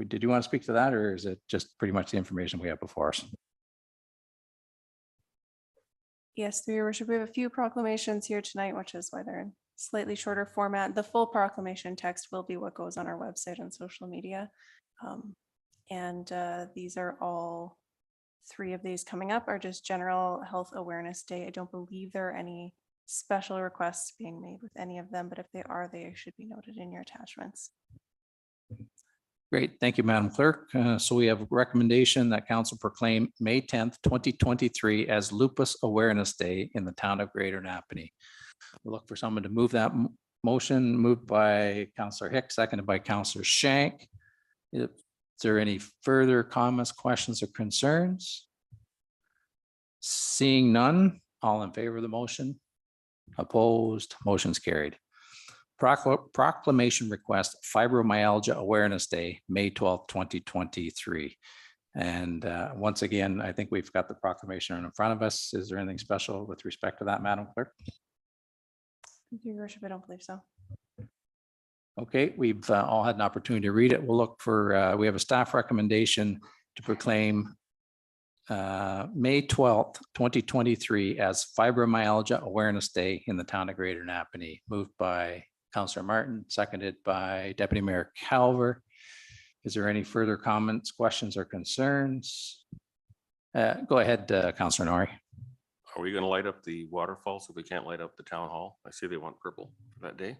did you want to speak to that, or is it just pretty much the information we have before us? Yes, through your worship, we have a few proclamations here tonight, which is why they're in slightly shorter format. The full proclamation text will be what goes on our website and social media. These are all, three of these coming up are just General Health Awareness Day. I don't believe there are any special requests being made with any of them, but if they are, they should be noted in your attachments. Great, thank you, Madam Clerk. So we have a recommendation that council proclaim May 10th, 2023 as Lupus Awareness Day in the town of Greater Napanee. We'll look for someone to move that motion, moved by Councillor Hicks, seconded by Councillor Shank. Is there any further comments, questions or concerns? Seeing none, all in favor of the motion? Opposed? Motion's carried. Proclamation request, Fibromyalgia Awareness Day, May 12th, 2023. And once again, I think we've got the proclamation in front of us. Is there anything special with respect to that, Madam Clerk? Your worship, I don't believe so. Okay, we've all had an opportunity to read it. We'll look for, we have a staff recommendation to proclaim May 12th, 2023 as Fibromyalgia Awareness Day in the town of Greater Napanee. Moved by Councillor Martin, seconded by Deputy Mayor Calver. Is there any further comments, questions or concerns? Go ahead, Councillor Norrie. Are we going to light up the waterfalls if we can't light up the town hall? I see they want purple for that day.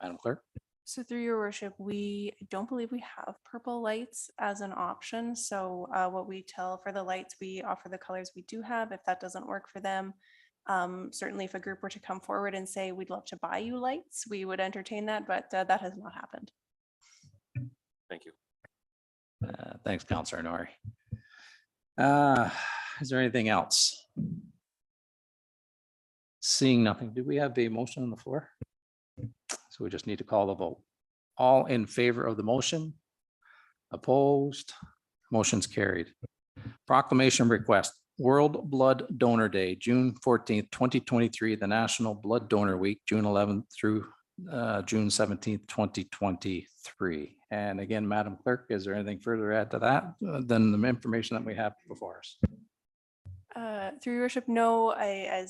Madam Clerk. So through your worship, I don't believe we have purple lights as an option. So what we tell for the lights, we offer the colors we do have. If that doesn't work for them, certainly if a group were to come forward and say, we'd love to buy you lights, we would entertain that, but that has not happened. Thank you. Thanks, Councillor Nori. Is there anything else? Seeing nothing, do we have a motion on the floor? So we just need to call the vote. All in favor of the motion? Opposed? Motion's carried. Proclamation request, World Blood Donor Day, June 14th, 2023, the National Blood Donor Week, June 11th through June 17th, 2023. And again, Madam Clerk, is there anything further to add to that than the information that we have before us? Through your worship, no, I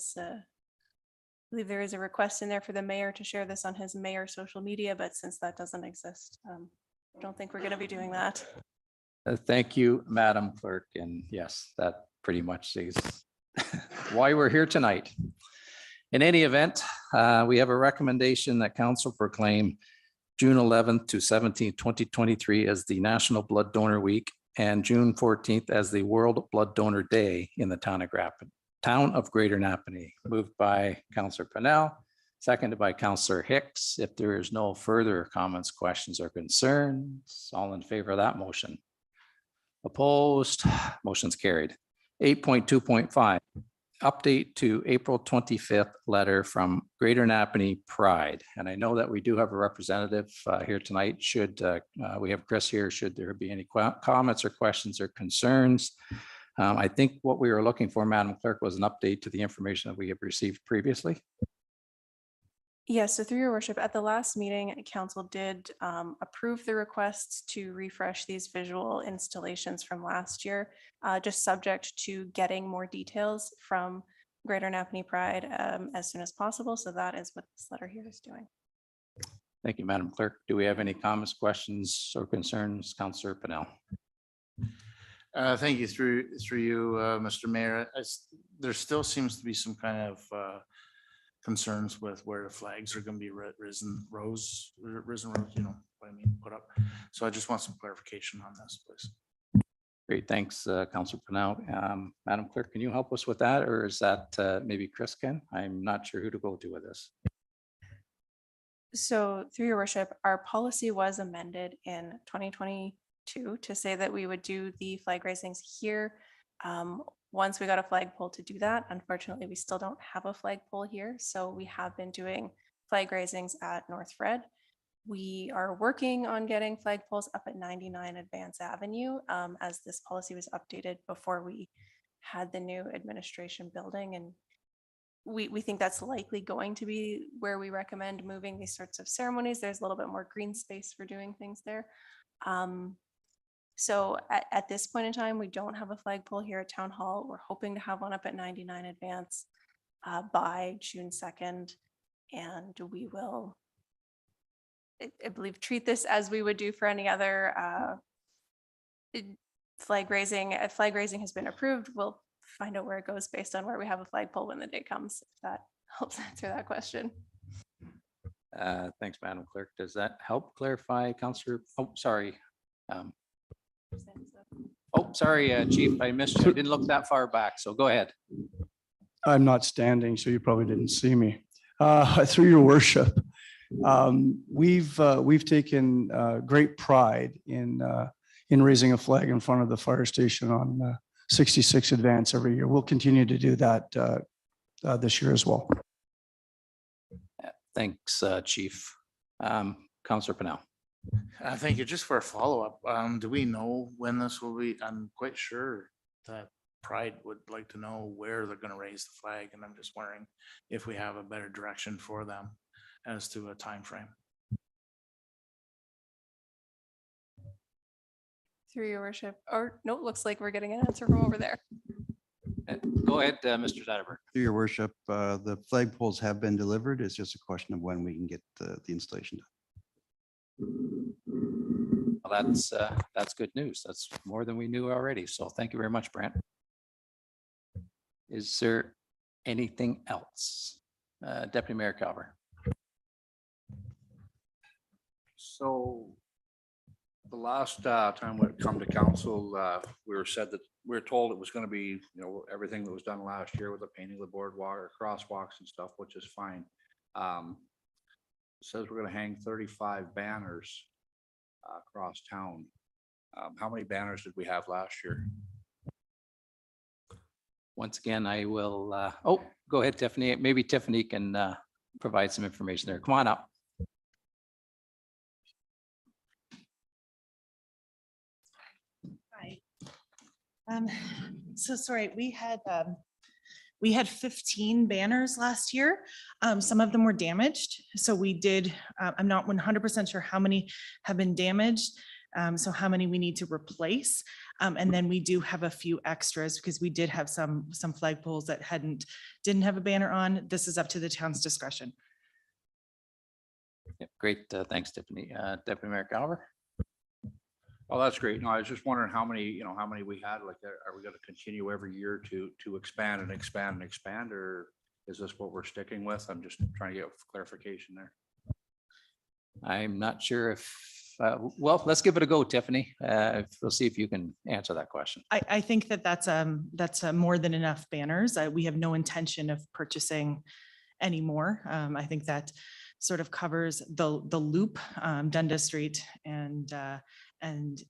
believe there is a request in there for the mayor to share this on his mayor social media, but since that doesn't exist, I don't think we're going to be doing that. Thank you, Madam Clerk. And yes, that pretty much says why we're here tonight. In any event, we have a recommendation that council proclaim June 11th to 17th, 2023 as the National Blood Donor Week and June 14th as the World Blood Donor Day in the town of Greater Napanee. Moved by Councillor Pennell, seconded by Councillor Hicks. If there is no further comments, questions, or concerns, all in favor of that motion? Opposed? Motion's carried. 8.2.5, update to April 25th letter from Greater Napanee Pride. And I know that we do have a representative here tonight. Should we have Chris here, should there be any comments or questions or concerns? I think what we were looking for, Madam Clerk, was an update to the information that we have received previously. Yes, so through your worship, at the last meeting, council did approve the requests to refresh these visual installations from last year, just subject to getting more details from Greater Napanee Pride as soon as possible. So that is what this letter here is doing. Thank you, Madam Clerk. Do we have any comments, questions, or concerns? Councillor Pennell. Thank you through you, Mr. Mayor. There still seems to be some kind of concerns with where the flags are going to be risen rows, you know what I mean, put up. So I just want some clarification on this, please. Great, thanks, Councillor Pennell. Madam Clerk, can you help us with that, or is that maybe Chris can? I'm not sure who to go to with this. So through your worship, our policy was amended in 2022 to say that we would do the flag raisings here. Once we got a flagpole to do that, unfortunately, we still don't have a flagpole here. So we have been doing flag raisings at North Fred. We are working on getting flagpoles up at 99 Advance Avenue as this policy was updated before we had the new administration building. And we think that's likely going to be where we recommend moving these sorts of ceremonies. There's a little bit more green space for doing things there. So at this point in time, we don't have a flagpole here at Town Hall. We're hoping to have one up at 99 Advance by June 2nd. And we will, I believe, treat this as we would do for any other flag raising. If flag raising has been approved, we'll find out where it goes based on where we have a flagpole when the day comes, if that helps answer that question. Thanks, Madam Clerk. Does that help clarify, Councillor? Oh, sorry. Oh, sorry, Chief, I missed you. I didn't look that far back, so go ahead. I'm not standing, so you probably didn't see me. Through your worship, we've taken great pride in raising a flag in front of the fire station on 66 Advance every year. We'll continue to do that this year as well. Thanks, Chief. Councillor Pennell. Thank you. Just for a follow-up, do we know when this will be? I'm quite sure that Pride would like to know where they're going to raise the flag, and I'm just wondering if we have a better direction for them as to a time frame. Through your worship, or no, it looks like we're getting an answer from over there. Go ahead, Mr. Zetterberg. Through your worship, the flagpoles have been delivered. It's just a question of when we can get the installation done. Well, that's good news. That's more than we knew already. So thank you very much, Brent. Is there anything else? Deputy Mayor Calver. So the last time we come to council, we were said that, we were told it was gonna be, everything that was done last year with the painting of the boardwalk or crosswalks and stuff, which is fine. Says we're gonna hang 35 banners across town. How many banners did we have last year? Once again, I will, go ahead, Tiffany. Maybe Tiffany can provide some information there. Come on up. Hi. So sorry, we had 15 banners last year. Some of them were damaged. So we did, I'm not 100% sure how many have been damaged. So how many we need to replace. And then we do have a few extras because we did have some flagpoles that didn't have a banner on. This is up to the town's discretion. Yep, great. Thanks, Tiffany. Deputy Mayor Calver. Oh, that's great. No, I was just wondering how many we had, like, are we gonna continue every year to expand and expand and expand, or is this what we're sticking with? I'm just trying to get clarification there. I'm not sure if, well, let's give it a go, Tiffany. We'll see if you can answer that question. I think that's more than enough banners. We have no intention of purchasing any more. I think that sort of covers the loop, Dundas Street and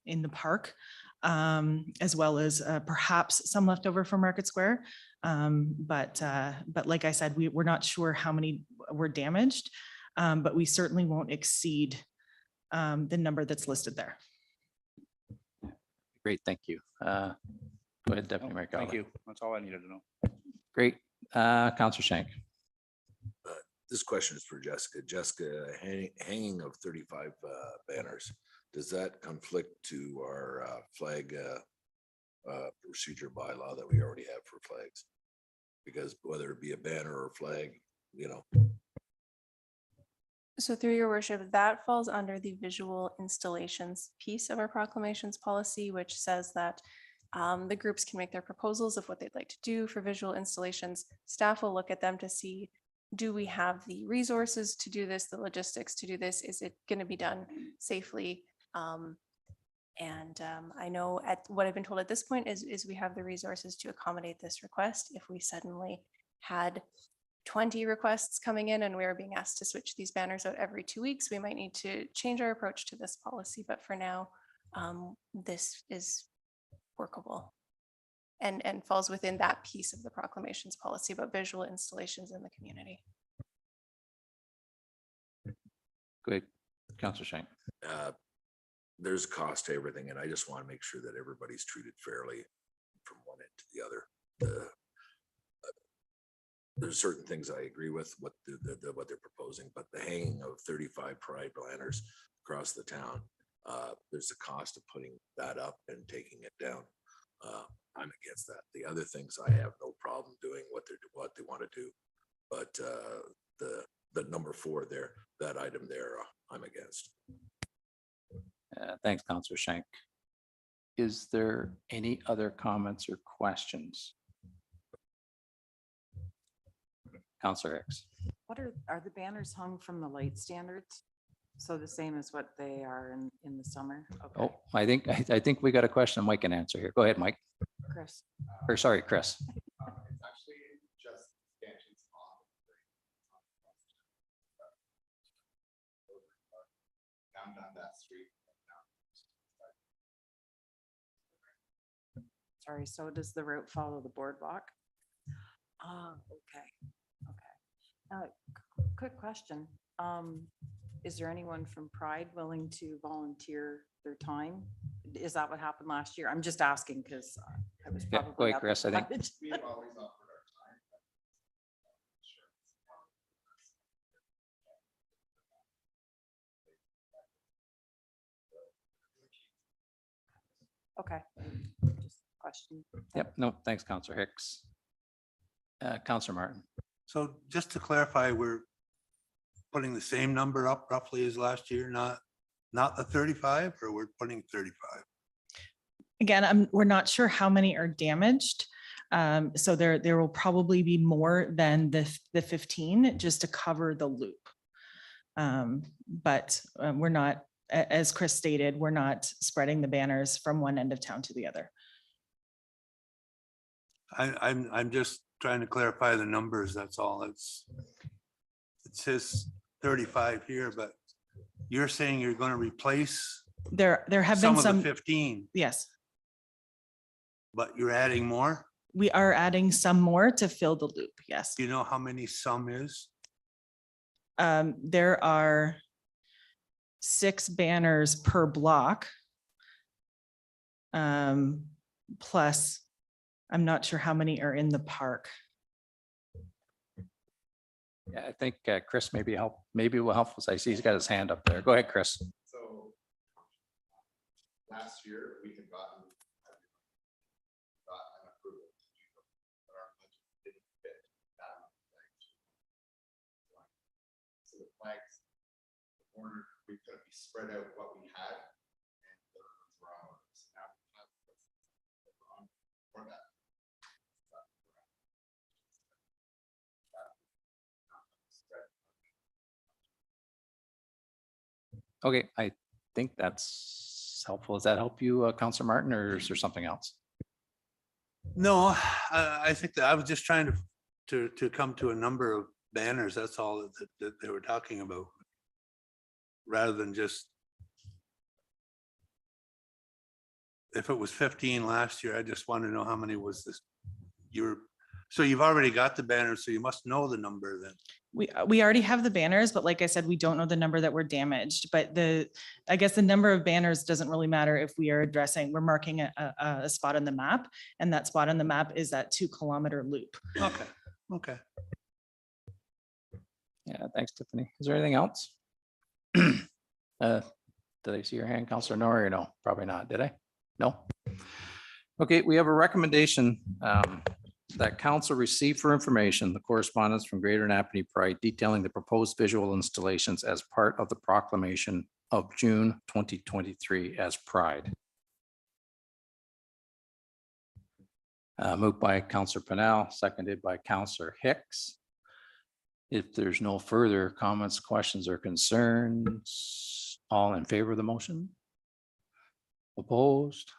in the park, as well as perhaps some leftover from Market Square. But like I said, we're not sure how many were damaged, but we certainly won't exceed the number that's listed there. Great, thank you. Go ahead, Deputy Mayor Calver. Thank you. That's all I needed to know. Great. Councillor Shank. This question is for Jessica. Jessica, hanging of 35 banners, does that conflict to our flag procedure bylaw that we already have for flags? Because whether it be a banner or a flag, So through your worship, that falls under the visual installations piece of our proclamations policy, which says that the groups can make their proposals of what they'd like to do for visual installations. Staff will look at them to see, do we have the resources to do this, the logistics to do this? Is it going to be done safely? I know what I've been told at this point is we have the resources to accommodate this request. If we suddenly had 20 requests coming in and we are being asked to switch these banners out every 2 weeks, we might need to change our approach to this policy. But for now, this is workable and falls within that piece of the proclamations policy about visual installations in the community. Good. Councillor Shank. there's a cost to everything, and I just want to make sure that everybody's treated fairly from one end to the other. There's certain things I agree with what they're proposing, but the hanging of 35 pride banners across the town, there's a cost of putting that up and taking it down. I'm against that. The other things I have no problem doing what they want to do, but the number 4 there, that item there, I'm against. Thanks, Councillor Shank. Is there any other comments or questions? Councillor Hicks. What are the banners hung from the light standards? So the same as what they are in the summer? Okay. Oh, I think we got a question Mike can answer here. Go ahead, Mike. Chris. Or sorry, Chris. It's actually just expansions on down that street. Sorry, so does the route follow the boardwalk? Ah, okay, okay. Quick question. Is there anyone from Pride willing to volunteer their time? Is that what happened last year? I'm just asking because I was Yeah, probably. go ahead, at the Chris, I think. Pride. We've always offered our time. Okay, just a question. Yep, no, thanks, Councillor Hicks. Councillor Martin. So just to clarify, we're putting the same number up roughly as last year, not the 35, or we're putting 35? Again, we're not sure how many are damaged. So there will probably be more than the 15 just to cover the loop. But we're not as Chris stated, we're not spreading the banners from one end of town to the other. I'm just trying to clarify the numbers, that's all. It says 35 here, but you're saying you're going to replace There have some been of the some, 15, yes, but you're adding more? we are adding some more to fill the loop, yes. Do you know how many some is? There are 6 banners per block. Plus, I'm not sure how many are in the park. Yeah, I think Chris maybe will help us. I see he's got his hand up there. Go ahead, Chris. So last year, we had got an approval to do them, but our budget didn't fit that amount of flags. So the flags, the border, we could be spread out what we had, and the ones were on us. Now we have what's on for that. Okay, I think that's helpful. Does that help you, Counselor Martin, or is there something else? No, I think that I was just trying to come to a number of banners. That's all that they were talking about. Rather than just, if it was 15 last year, I just want to know how many was this. So you've already got the banners, so you must know the number then. We already have the banners, but like I said, we don't know the number that were damaged. But I guess the number of banners doesn't really matter if we are we're marking a spot on the map, and that spot on the map is that 2-kilometer loop. Okay, okay. Yeah, thanks, Tiffany. Is there anything else? Did I see your hand, Counselor Norrie, or no? Probably not. Did I? No? Okay, we have a recommendation that council receive for information the correspondence from Greater Napanee Pride detailing the proposed visual installations as part of the proclamation of June 2023 as Pride. Moved by Counselor Pennell, seconded by Counselor Hicks. If there's no further comments, questions, or concerns, all in favor of the motion? Opposed?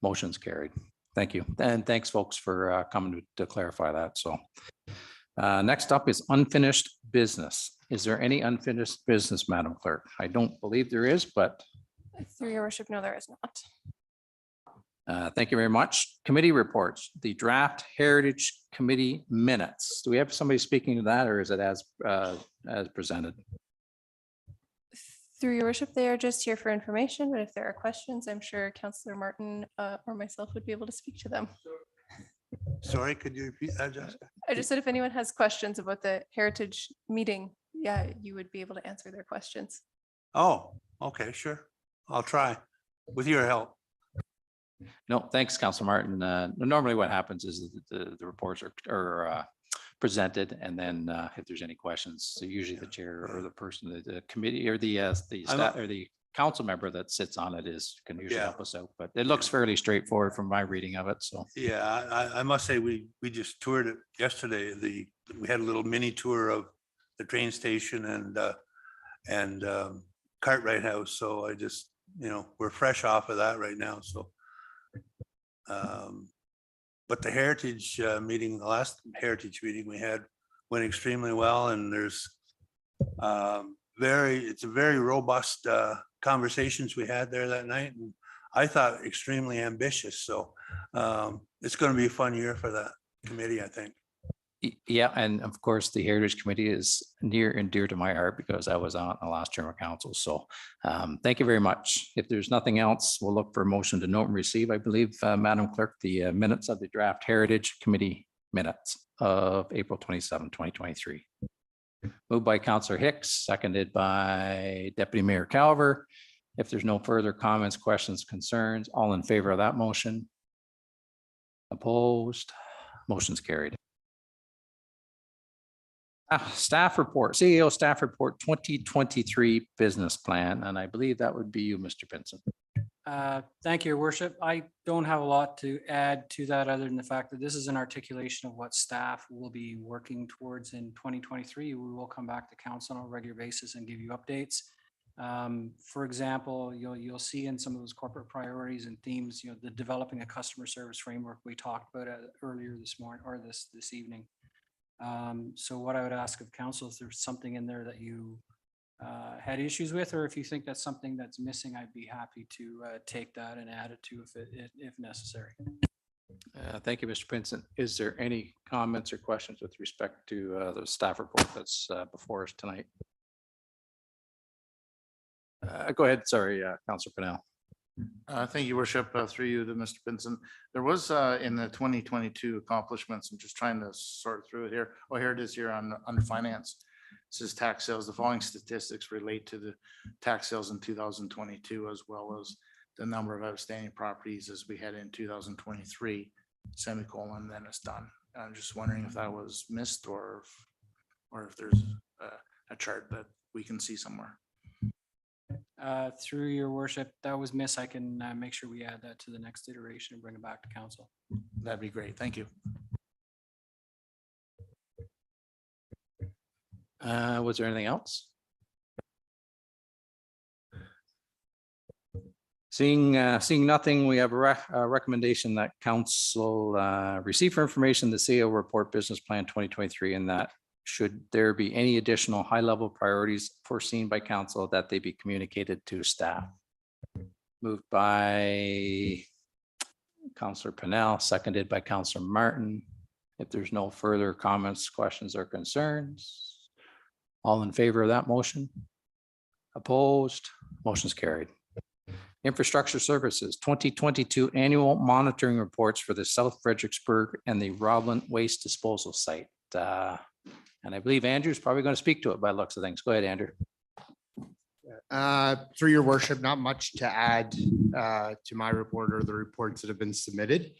Motion's carried. Thank you. And thanks, folks, for coming to clarify that. So next up is unfinished business. Is there any unfinished business, Madam Clerk? I don't believe there is, but Through your worship, no, there is not. thank you very much. Committee reports, the draft Heritage Committee minutes. Do we have somebody speaking to that, or is it as presented? Through your worship, they are just here for information, but if there are questions, I'm sure Councillor Martin or myself would be able to speak to them. Sorry, could you repeat that, Jessica? I just said if anyone has questions about the heritage meeting, yeah, you would be able to answer their questions. Oh, okay, sure. I'll try with your help. No, thanks, Councilor Martin. Normally what happens is the reports are presented, and then if there's any questions, so usually the chair or the person, the committee or the staff or the council member that sits on it can usually help us out, but it looks fairly straightforward from my reading of it, so. Yeah, I must say, we just toured it yesterday. We had a little mini tour of the train station and Cartwright House. So I just, we're fresh off of that right now. So, but the heritage meeting, the last heritage meeting we had went extremely well, and there's it's a very robust conversations we had there that night, and I thought extremely ambitious. So it's going to be a fun year for that committee, I think. Yeah, and of course, the Heritage Committee is near and dear to my heart because I was on the last term of council. So thank you very much. If there's nothing else, we'll look for a motion to note and receive. I believe, Madam Clerk, the minutes of the draft Heritage Committee minutes of April 27, 2023. Moved by Councillor Hicks, seconded by Deputy Mayor Calver. If there's no further comments, questions, concerns, all in favor of that motion? Opposed? Motion's carried. Staff report, CEO staff report 2023 business plan, and I believe that would be you, Mr. Benson. Thank you, Your Worship. I don't have a lot to add to that other than the fact that this is an articulation of what staff will be working towards in 2023. We will come back to council on a regular basis and give you updates. For example, you'll see in some of those corporate priorities and themes, the developing a customer service framework we talked about earlier this morning or this evening. So what I would ask of council, if there's something in there that you had issues with, or if you think that's something that's missing, I'd be happy to take that and add it to if necessary. Thank you, Mr. Pinson. Is there any comments or questions with respect to the staff report that's before us tonight? Go ahead. Sorry, Councillor Pennell. Thank you, Worship. Through you to Mr. Pinson. There was in the 2022 accomplishments, I'm just trying to sort through it here. Oh, here it is here under finance. It says tax sales. The following statistics relate to the tax sales in 2022, as well as the number of outstanding properties as we head in 2023, semicolon, then it's done. I'm just wondering if that was missed or if there's a chart that we can see somewhere. Through your worship, that was missed. I can make sure we add that to the next iteration and bring it back to council. That'd be great. Thank you. Was there anything else? Seeing nothing, we have a recommendation that council receive for information the CEO report business plan 2023, and that should there be any additional high-level priorities foreseen by council, that they be communicated to staff. Moved by Councillor Pennell, seconded by Councillor Martin. If there's no further comments, questions, or concerns, all in favor of that motion? Opposed? Motion's carried. Infrastructure Services 2022 Annual Monitoring Reports for the South Fredericksburg and the Roblin Waste Disposal Site. And I believe Andrew's probably going to speak to it by the looks of things. Go ahead, Andrew. Through your worship, not much to add to my report or the reports that have been submitted,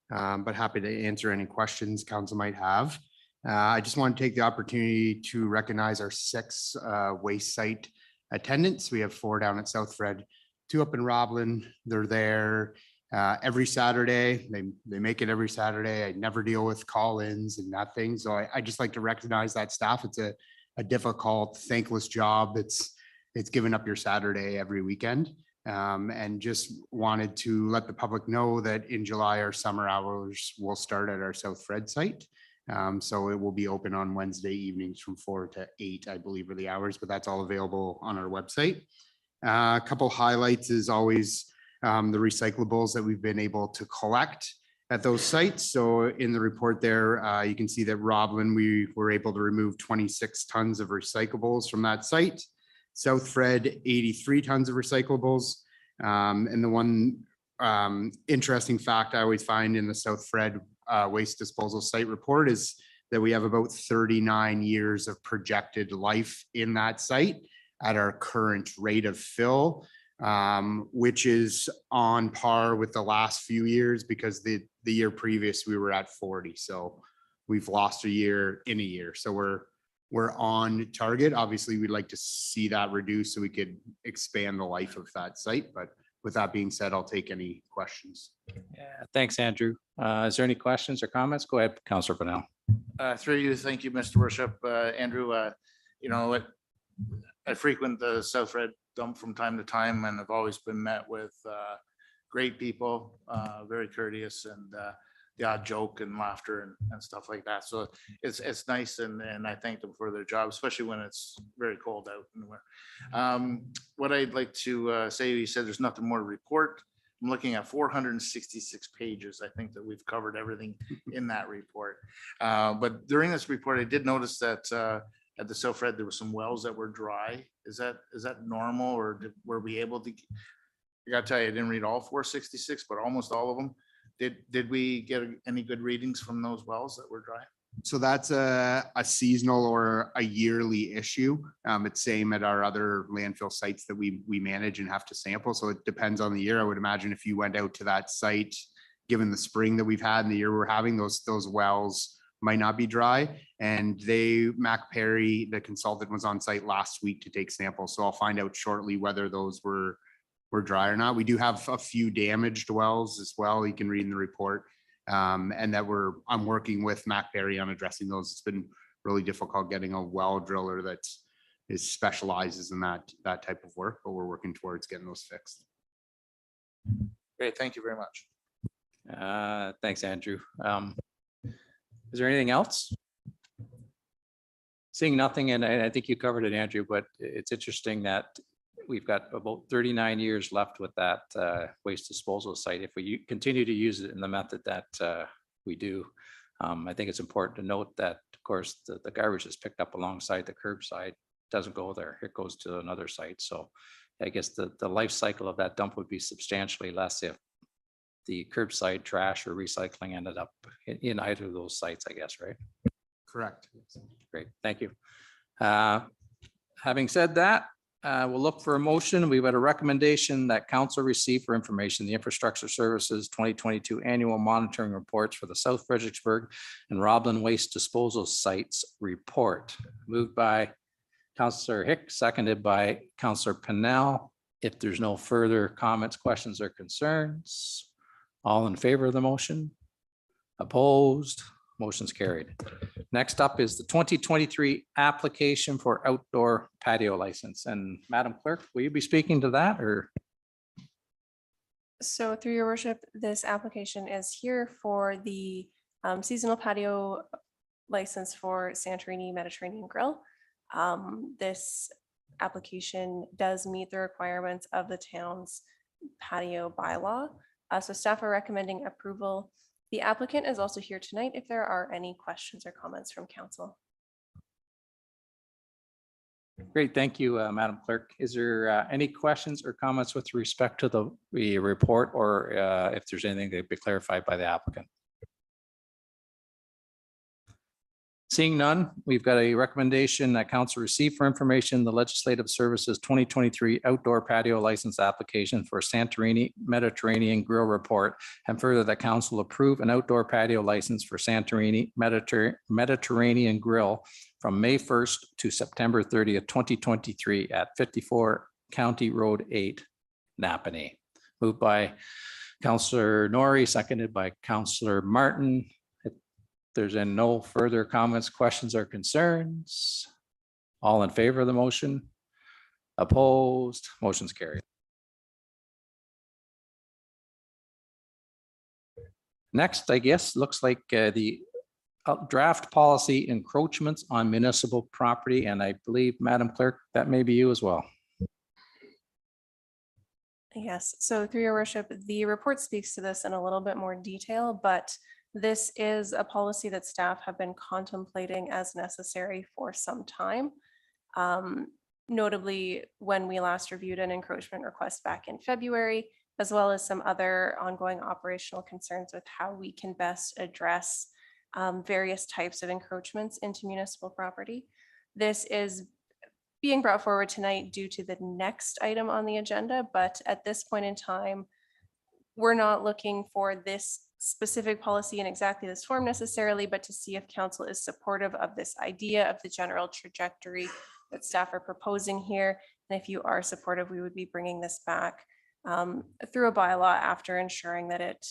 but happy to answer any questions council might have. I just want to take the opportunity to recognize our 6 waste site attendants. We have 4 down at South Fred, 2 up in Roblin. They're there every Saturday. They make it every Saturday. I never deal with call-ins and that thing. So I just like to recognize that staff. It's a difficult, thankless job. It's giving up your Saturday every weekend. And just wanted to let the public know that in July, our summer hours will start at our South Fred site. So it will be open on Wednesday evenings from 4 to 8, I believe, are the hours, but that's all available on our website. A couple highlights is always the recyclables that we've been able to collect at those sites. So in the report there, you can see that Roblin, we were able to remove 26 tons of recyclables from that site. South Fred, 83 tons of recyclables. And the one interesting fact I always find in the South Fred waste disposal site report is that we have about 39 years of projected life in that site at our current rate of fill, which is on par with the last few years, because the year previous we were at 40. So we've lost a year in a year. So we're on target. Obviously, we'd like to see that reduce so we could expand the life of that site. But with that being said, I'll take any questions. Yeah, thanks, Andrew. Is there any questions or comments? Go ahead, Councillor Pennell. Through you, thank you, Mr. Worship. Andrew, you know, I frequent the South Fred dump from time to time, and I've always been met with great people, very courteous, and the odd joke and laughter and stuff like that. So it's nice, and I thank them for their job, especially when it's very cold out in the winter. What I'd like to say, you said there's nothing more to report. I'm looking at 466 pages. I think that we've covered everything in that report. But during this report, I did notice that at the South Fred, there were some wells that were dry. Is that normal, or were we able to? I gotta tell you, I didn't read all 466, but almost all of them. Did we get any good readings from those wells that were dry? So that's a seasonal or a yearly issue. It's same at our other landfill sites that we manage and have to sample. So it depends on the year. I would imagine if you went out to that site, given the spring that we've had and the year we're having, those wells might not be dry. And Mac Perry, the consultant, was on site last week to take samples. So I'll find out shortly whether those were dry or not. We do have a few damaged wells as well. You can read in the report. And that I'm working with Mac Perry on addressing those. It's been really difficult getting a well driller that specializes in that type of work, but we're working towards getting those fixed. Great, thank you very much. Thanks, Andrew. Is there anything else? Seeing nothing, and I think you covered it, Andrew, but it's interesting that we've got about 39 years left with that waste disposal site. If we continue to use it in the method that we do, I think it's important to note that, of course, the garbage is picked up alongside the curbside, doesn't go there. It goes to another site. So I guess the life cycle of that dump would be substantially less if the curbside trash or recycling ended up in either of those sites, I guess, right? Correct. Great, thank you. Having said that, we'll look for a motion. We've got a recommendation that council receive for information, the Infrastructure Services 2022 Annual Monitoring Reports for the South Fredericksburg and Roblin Waste Disposal Sites Report. Moved by Councillor Hick, seconded by Councillor Pennell. If there's no further comments, questions, or concerns, all in favor of the motion? Opposed? Motion's carried. Next up is the 2023 application for outdoor patio license. And Madam Clerk, will you be speaking to that, or? So through your worship, this application is here for the seasonal patio license for Santorini Mediterranean Grill. This application does meet the requirements of the town's patio bylaw. So staff are recommending approval. The applicant is also here tonight if there are any questions or comments from council. Great, thank you, Madam Clerk. Is there any questions or comments with respect to the report, or if there's anything that be clarified by the applicant? Seeing none, we've got a recommendation that council receive for information the Legislative Services 2023 Outdoor Patio License Application for Santorini Mediterranean Grill Report, and further that council approve an outdoor patio license for Santorini Mediterranean Grill from May 1st to September 30th, 2023 at 54 County Road 8, Napanee. Moved by Councillor Norrie, seconded by Councillor Martin. There's been no further comments, questions, or concerns. All in favor of the motion? Opposed? Motion's carried. Next, I guess, looks like the draft policy encroachments on municipal property, and I believe, Madam Clerk, that may be you as well. Yes, so through your worship, the report speaks to this in a little bit more detail, but this is a policy that staff have been contemplating as necessary for some time. Notably, when we last reviewed an encroachment request back in February, as well as some other ongoing operational concerns with how we can best address various types of encroachments into municipal property. This is being brought forward tonight due to the next item on the agenda, but at this point in time, we're not looking for this specific policy in exactly this form necessarily, but to see if council is supportive of this idea of the general trajectory that staff are proposing here. And if you are supportive, we would be bringing this back through a bylaw after ensuring that it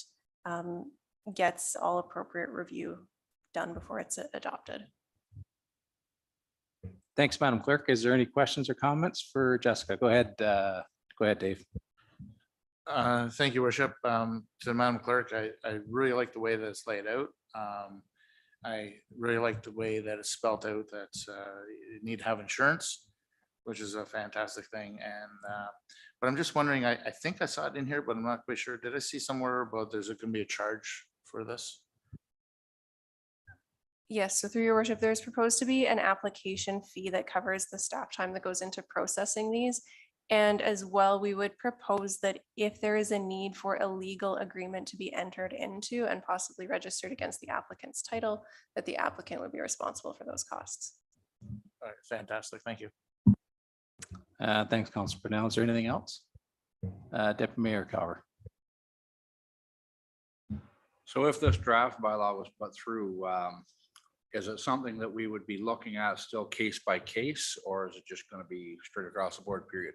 gets all appropriate review done before it's adopted. Thanks, Madam Clerk. Is there any questions or comments for Jessica? Go ahead, Dave. Thank you, Worship. To Madam Clerk, I really like the way that it's laid out. I really like the way that it's spelled out that you need to have insurance, which is a fantastic thing. And but I'm just wondering, I think I saw it in here, but I'm not quite sure. Did I see somewhere about there's going to be a charge for this? Yes, so through your worship, there's proposed to be an application fee that covers the staff time that goes into processing these. And as well, we would propose that if there is a need for a legal agreement to be entered into and possibly registered against the applicant's title, that the applicant would be responsible for those costs. All right, fantastic. Thank you. Thanks, Councilor Purnell. Is there anything else? Deputy Mayor Cower. So if this draft bylaw was put through, is it something that we would be looking at still case by case, or is it just going to be straight across the board, period?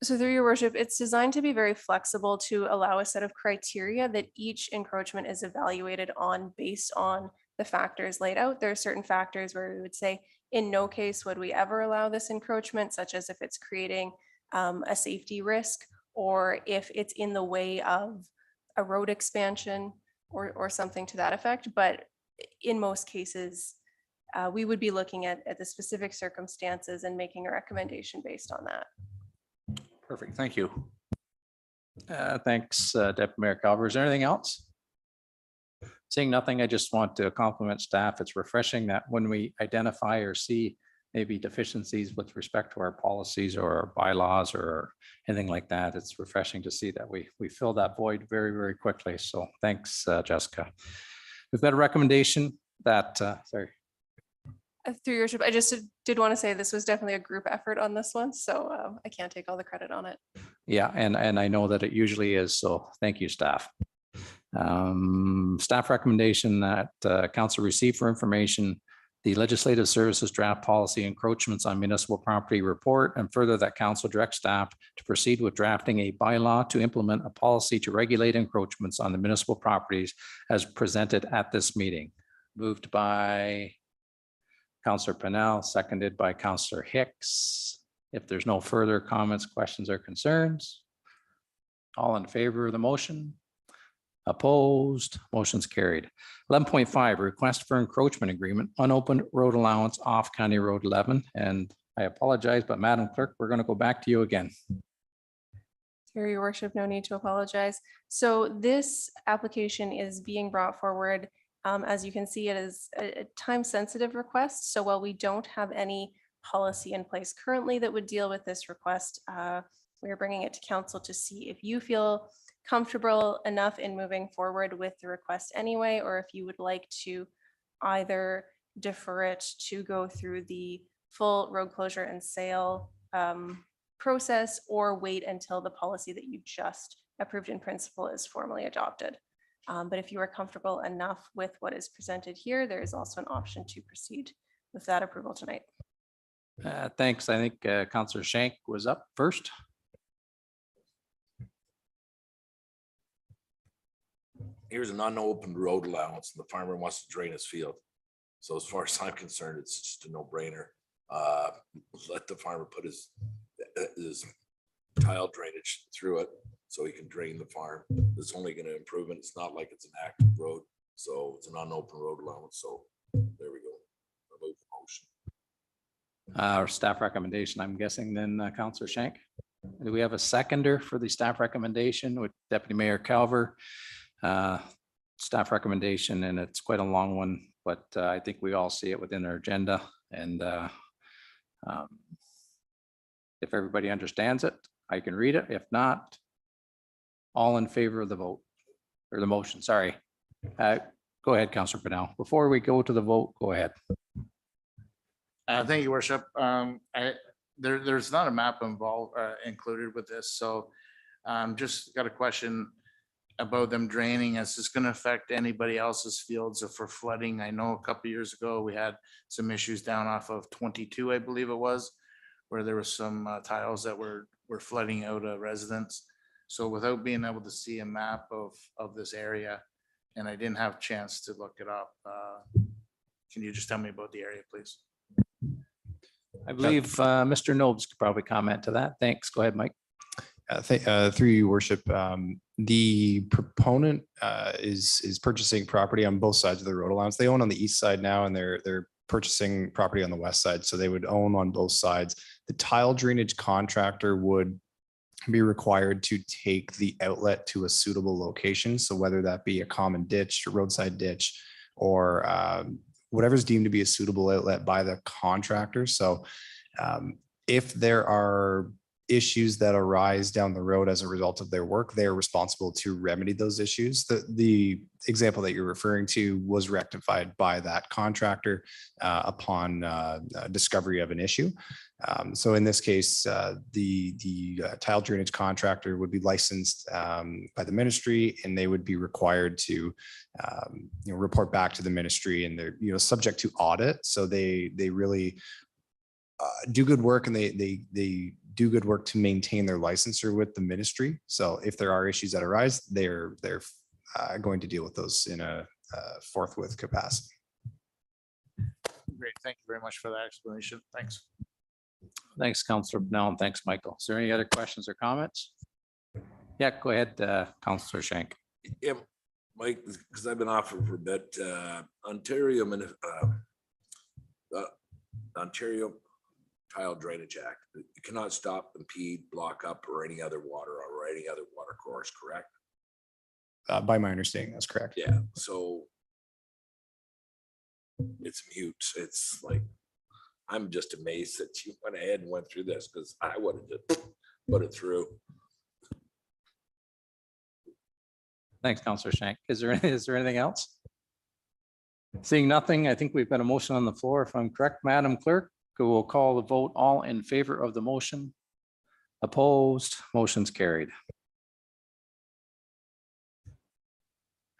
So through your worship, it's designed to be very flexible to allow a set of criteria that each encroachment is evaluated on based on the factors laid out. There are certain factors where we would say, In no case would we ever allow this encroachment, such as if it's creating a safety risk, or if it's in the way of a road expansion or something to that effect. But in most cases, we would be looking at the specific circumstances and making a recommendation based on that. Perfect. Thank you. Thanks, Deputy Mayor Calver. Is there anything else? Seeing nothing, I just want to compliment staff. It's refreshing that when we identify or see maybe deficiencies with respect to our policies or our bylaws or anything like that, it's refreshing to see that we fill that void very, very quickly. So thanks, Jessica. We've got a recommendation that, sorry. Through your worship, I just did want to say this was definitely a group effort on this one, so I can't take all the credit on it. Yeah, and I know that it usually is. So thank you, staff. Staff recommendation that council receive for information the legislative services draft policy encroachments on municipal property report, and further that council direct staff to proceed with drafting a bylaw to implement a policy to regulate encroachments on the municipal properties as presented at this meeting. Moved by Councillor Pennell, seconded by Councillor Hicks. If there's no further comments, questions, or concerns, all in favor of the motion? Opposed? Motion's carried. 11.5, request for encroachment agreement, unopened road allowance off County Road 11. And I apologize, but Madam Clerk, we're going to go back to you again. Through your worship, no need to apologize. So this application is being brought forward. As you can see, it is a time-sensitive request. So while we don't have any policy in place currently that would deal with this request, we're bringing it to council to see if you feel comfortable enough in moving forward with the request anyway, or if you would like to either defer it to go through the full road closure and sale process, or wait until the policy that you just approved in principle is formally adopted. But if you are comfortable enough with what is presented here, there is also an option to proceed with that approval tonight. Thanks. I think Councillor Shank was up first. Here's an unopened road allowance and the farmer wants to drain his field. So as far as I'm concerned, it's just a no-brainer. Let the farmer put his tile drainage through it so he can drain the farm. It's only going to improve it. It's not like it's an active road. So it's an unopened road allowance. So there we go. I move the motion. Our staff recommendation, I'm guessing then Councillor Shank. Do we have a seconder for the staff recommendation with Deputy Mayor Calver? Staff recommendation, and it's quite a long one, but I think we all see it within our agenda. And if everybody understands it, I can read it. If not, all in favor of the vote or the motion, sorry. Go ahead, Councillor Pennell. Before we go to the vote, go ahead. Thank you, Worship. There's not a map involved included with this, so just got a question about them draining. Is this going to affect anybody else's fields if we're flooding? I know a couple of years ago we had some issues down off of 22, I believe it was, where there was some tiles that were flooding out a residence. So without being able to see a map of this area, and I didn't have a chance to look it up, can you just tell me about the area, please? I believe Mr. Nobes could probably comment to that. Thanks. Go ahead, Mike. Through you, worship, the proponent is purchasing property on both sides of the road allowance. They own on the east side now, and they're purchasing property on the west side, so they would own on both sides. The tile drainage contractor would be required to take the outlet to a suitable location. So whether that be a common ditch, a roadside ditch, or whatever's deemed to be a suitable outlet by the contractor. So if there are issues that arise down the road as a result of their work, they are responsible to remedy those issues. The example that you're referring to was rectified by that contractor upon discovery of an issue. So in this case, the tile drainage contractor would be licensed by the ministry, and they would be required to report back to the ministry, and they're subject to audit. So they really do good work, and they do good work to maintain their licensure with the ministry. So if there are issues that arise, they're going to deal with those in a forthwith capacity. Great. Thank you very much for that explanation. Thanks. Thanks, Councillor Pennell, and thanks, Michael. Is there any other questions or comments? Yeah, go ahead, Councillor Shank. Yeah, Mike, because I've been off for a bit, Ontario Tile Drainage Act, it cannot stop, impede, block up, or any other water course, correct? By my understanding, that's correct. Yeah, so it's mute. It's like, I'm just amazed that you went ahead and went through this, because I would have just put it through. Thanks, Councillor Shank. Is there anything else? Seeing nothing, I think we've got a motion on the floor. If I'm correct, Madam Clerk, we will call the vote. All in favor of the motion? Opposed? Motion's carried.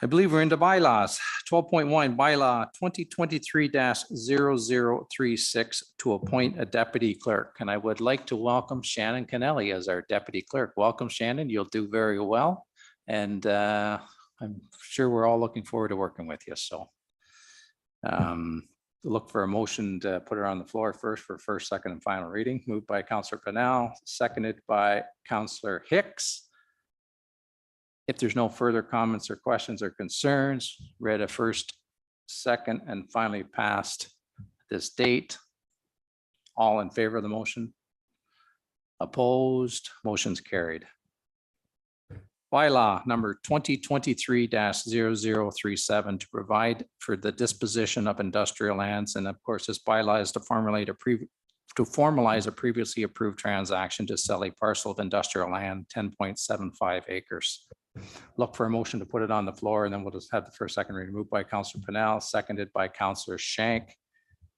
I believe we're into bylaws. 12.1 bylaw 2023-0036 to appoint a deputy clerk. And I would like to welcome Shannon Kennelly as our deputy clerk. Welcome, Shannon. You'll do very well. And I'm sure we're all looking forward to working with you. So look for a motion to put her on the floor first for first, second, and final reading. Moved by Councillor Pennell, seconded by Councillor Hicks. If there's no further comments or questions or concerns, read a first, second, and finally passed this date. All in favor of the motion? Opposed? Motion's carried. Bylaw number 2023-0037 to provide for the disposition of industrial lands. And of course, this bylaw is to formalize a previously approved transaction to sell a parcel of industrial land, 10.75 acres. Look for a motion to put it on the floor, and then we'll just have the first, second reading. Moved by Councillor Pennell, seconded by Councillor Shank.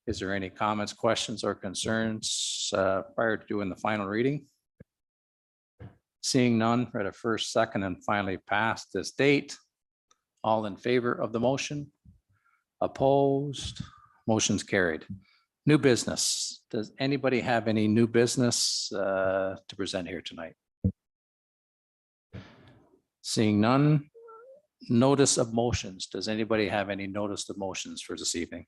Is there any comments, questions, or concerns prior to doing the final reading? Seeing none, read a first, second, and finally passed this date. All in favor of the motion? Opposed? Motion's carried. New business. Does anybody have any new business to present here tonight? Seeing none. Notice of motions. Does anybody have any notice of motions for this evening?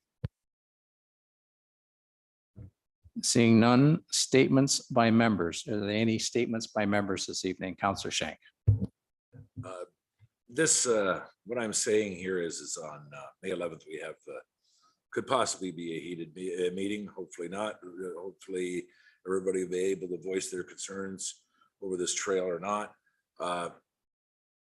Seeing none. Statements by members. Are there any statements by members this evening? Councillor Shank. What I'm saying here is on May 11th, we have, could possibly be a heated meeting, hopefully not. Hopefully everybody will be able to voice their concerns over this trail or not.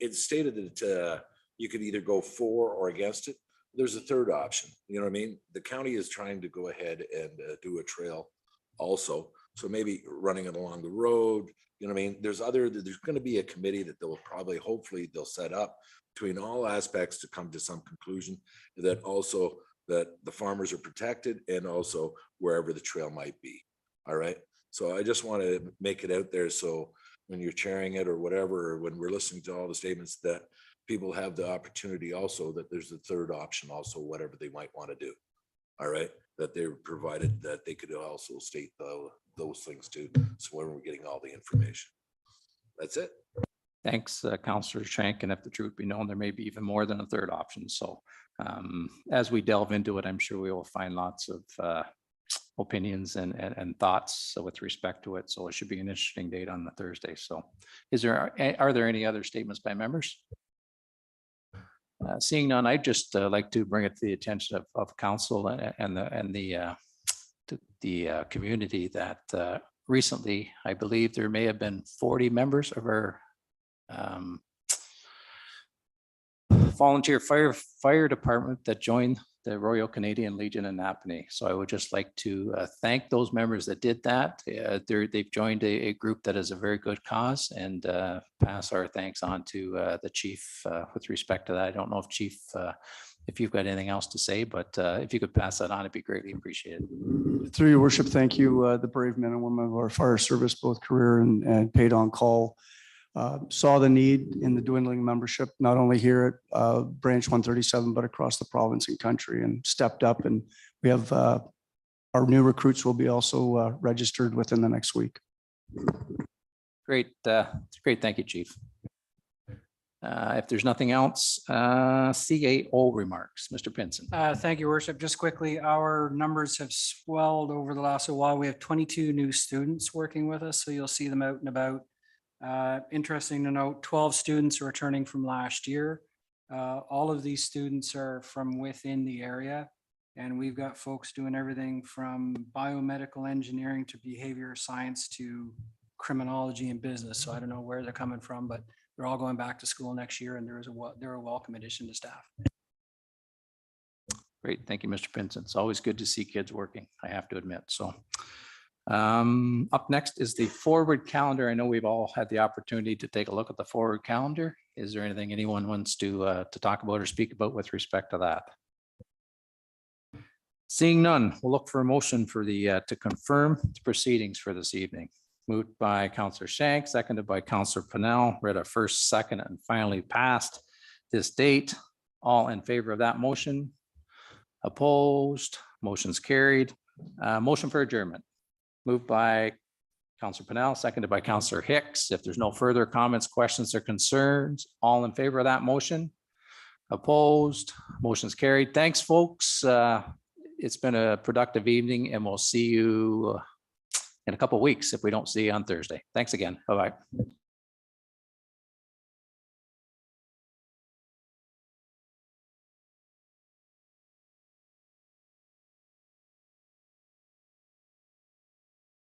It's stated that you could either go for or against it. There's a third option. You know what I mean? The county is trying to go ahead and do a trail also. So maybe running it along the road, you know what I mean? There's going to be a committee that they'll probably, hopefully they'll set up between all aspects to come to some conclusion that also that the farmers are protected and also wherever the trail might be. All right. So I just want to make it out there. So when you're chairing it or whatever, or when we're listening to all the statements, that people have the opportunity also that there's a third option also, whatever they might want to do. All right, that they're provided that they could also state those things too. So when we're getting all the information, that's it. Thanks, Councillor Shank. And if the truth be known, there may be even more than a third option. So as we delve into it, I'm sure we will find lots of opinions and thoughts with respect to it. So it should be an interesting date on the Thursday. So are there any other statements by members? Seeing none, I'd just like to bring it to the attention of council and the community that recently, I believe there may have been 40 members of our volunteer fire department that joined the Royal Canadian Legion in Napanee. So I would just like to thank those members that did that. They've joined a group that is a very good cause, and pass our thanks on to the chief with respect to that. I don't know if chief, if you've got anything else to say, but if you could pass that on, it'd be greatly appreciated. Through your worship, thank you, the brave men and women of our fire service, both career and paid on call. Saw the need in the dwindling membership, not only here at branch 137, but across the province and country, and stepped up. And we have our new recruits will be also registered within the next week. Great. Great. Thank you, Chief. If there's nothing else, CAO remarks, Mr. Pinson. Thank you, Worship. Just quickly, our numbers have swelled over the last while. We have 22 new students working with us, so you'll see them out and about. Interesting to note, 12 students are returning from last year. All of these students are from within the area, and we've got folks doing everything from biomedical engineering to behavior science to criminology and business. So I don't know where they're coming from, but they're all going back to school next year, and they're a welcome addition to staff. Great. Thank you, Mr. Pinson. It's always good to see kids working, I have to admit. So up next is the forward calendar. I know we've all had the opportunity to take a look at the forward calendar. Is there anything anyone wants to talk about or speak about with respect to that? Seeing none, we'll look for a motion for the to confirm the proceedings for this evening. Moved by Councillor Shank, seconded by Councillor Pennell, read a first, second, and finally passed this date. All in favor of that motion? Opposed? Motion's carried. Motion for adjournment. Moved by Councillor Pennell, seconded by Councillor Hicks. If there's no further comments, questions, or concerns, all in favor of that motion? Opposed? Motion's carried. Thanks, folks. It's been a productive evening, and we'll see you in a couple of weeks if we don't see you on Thursday. Thanks again. Bye-bye.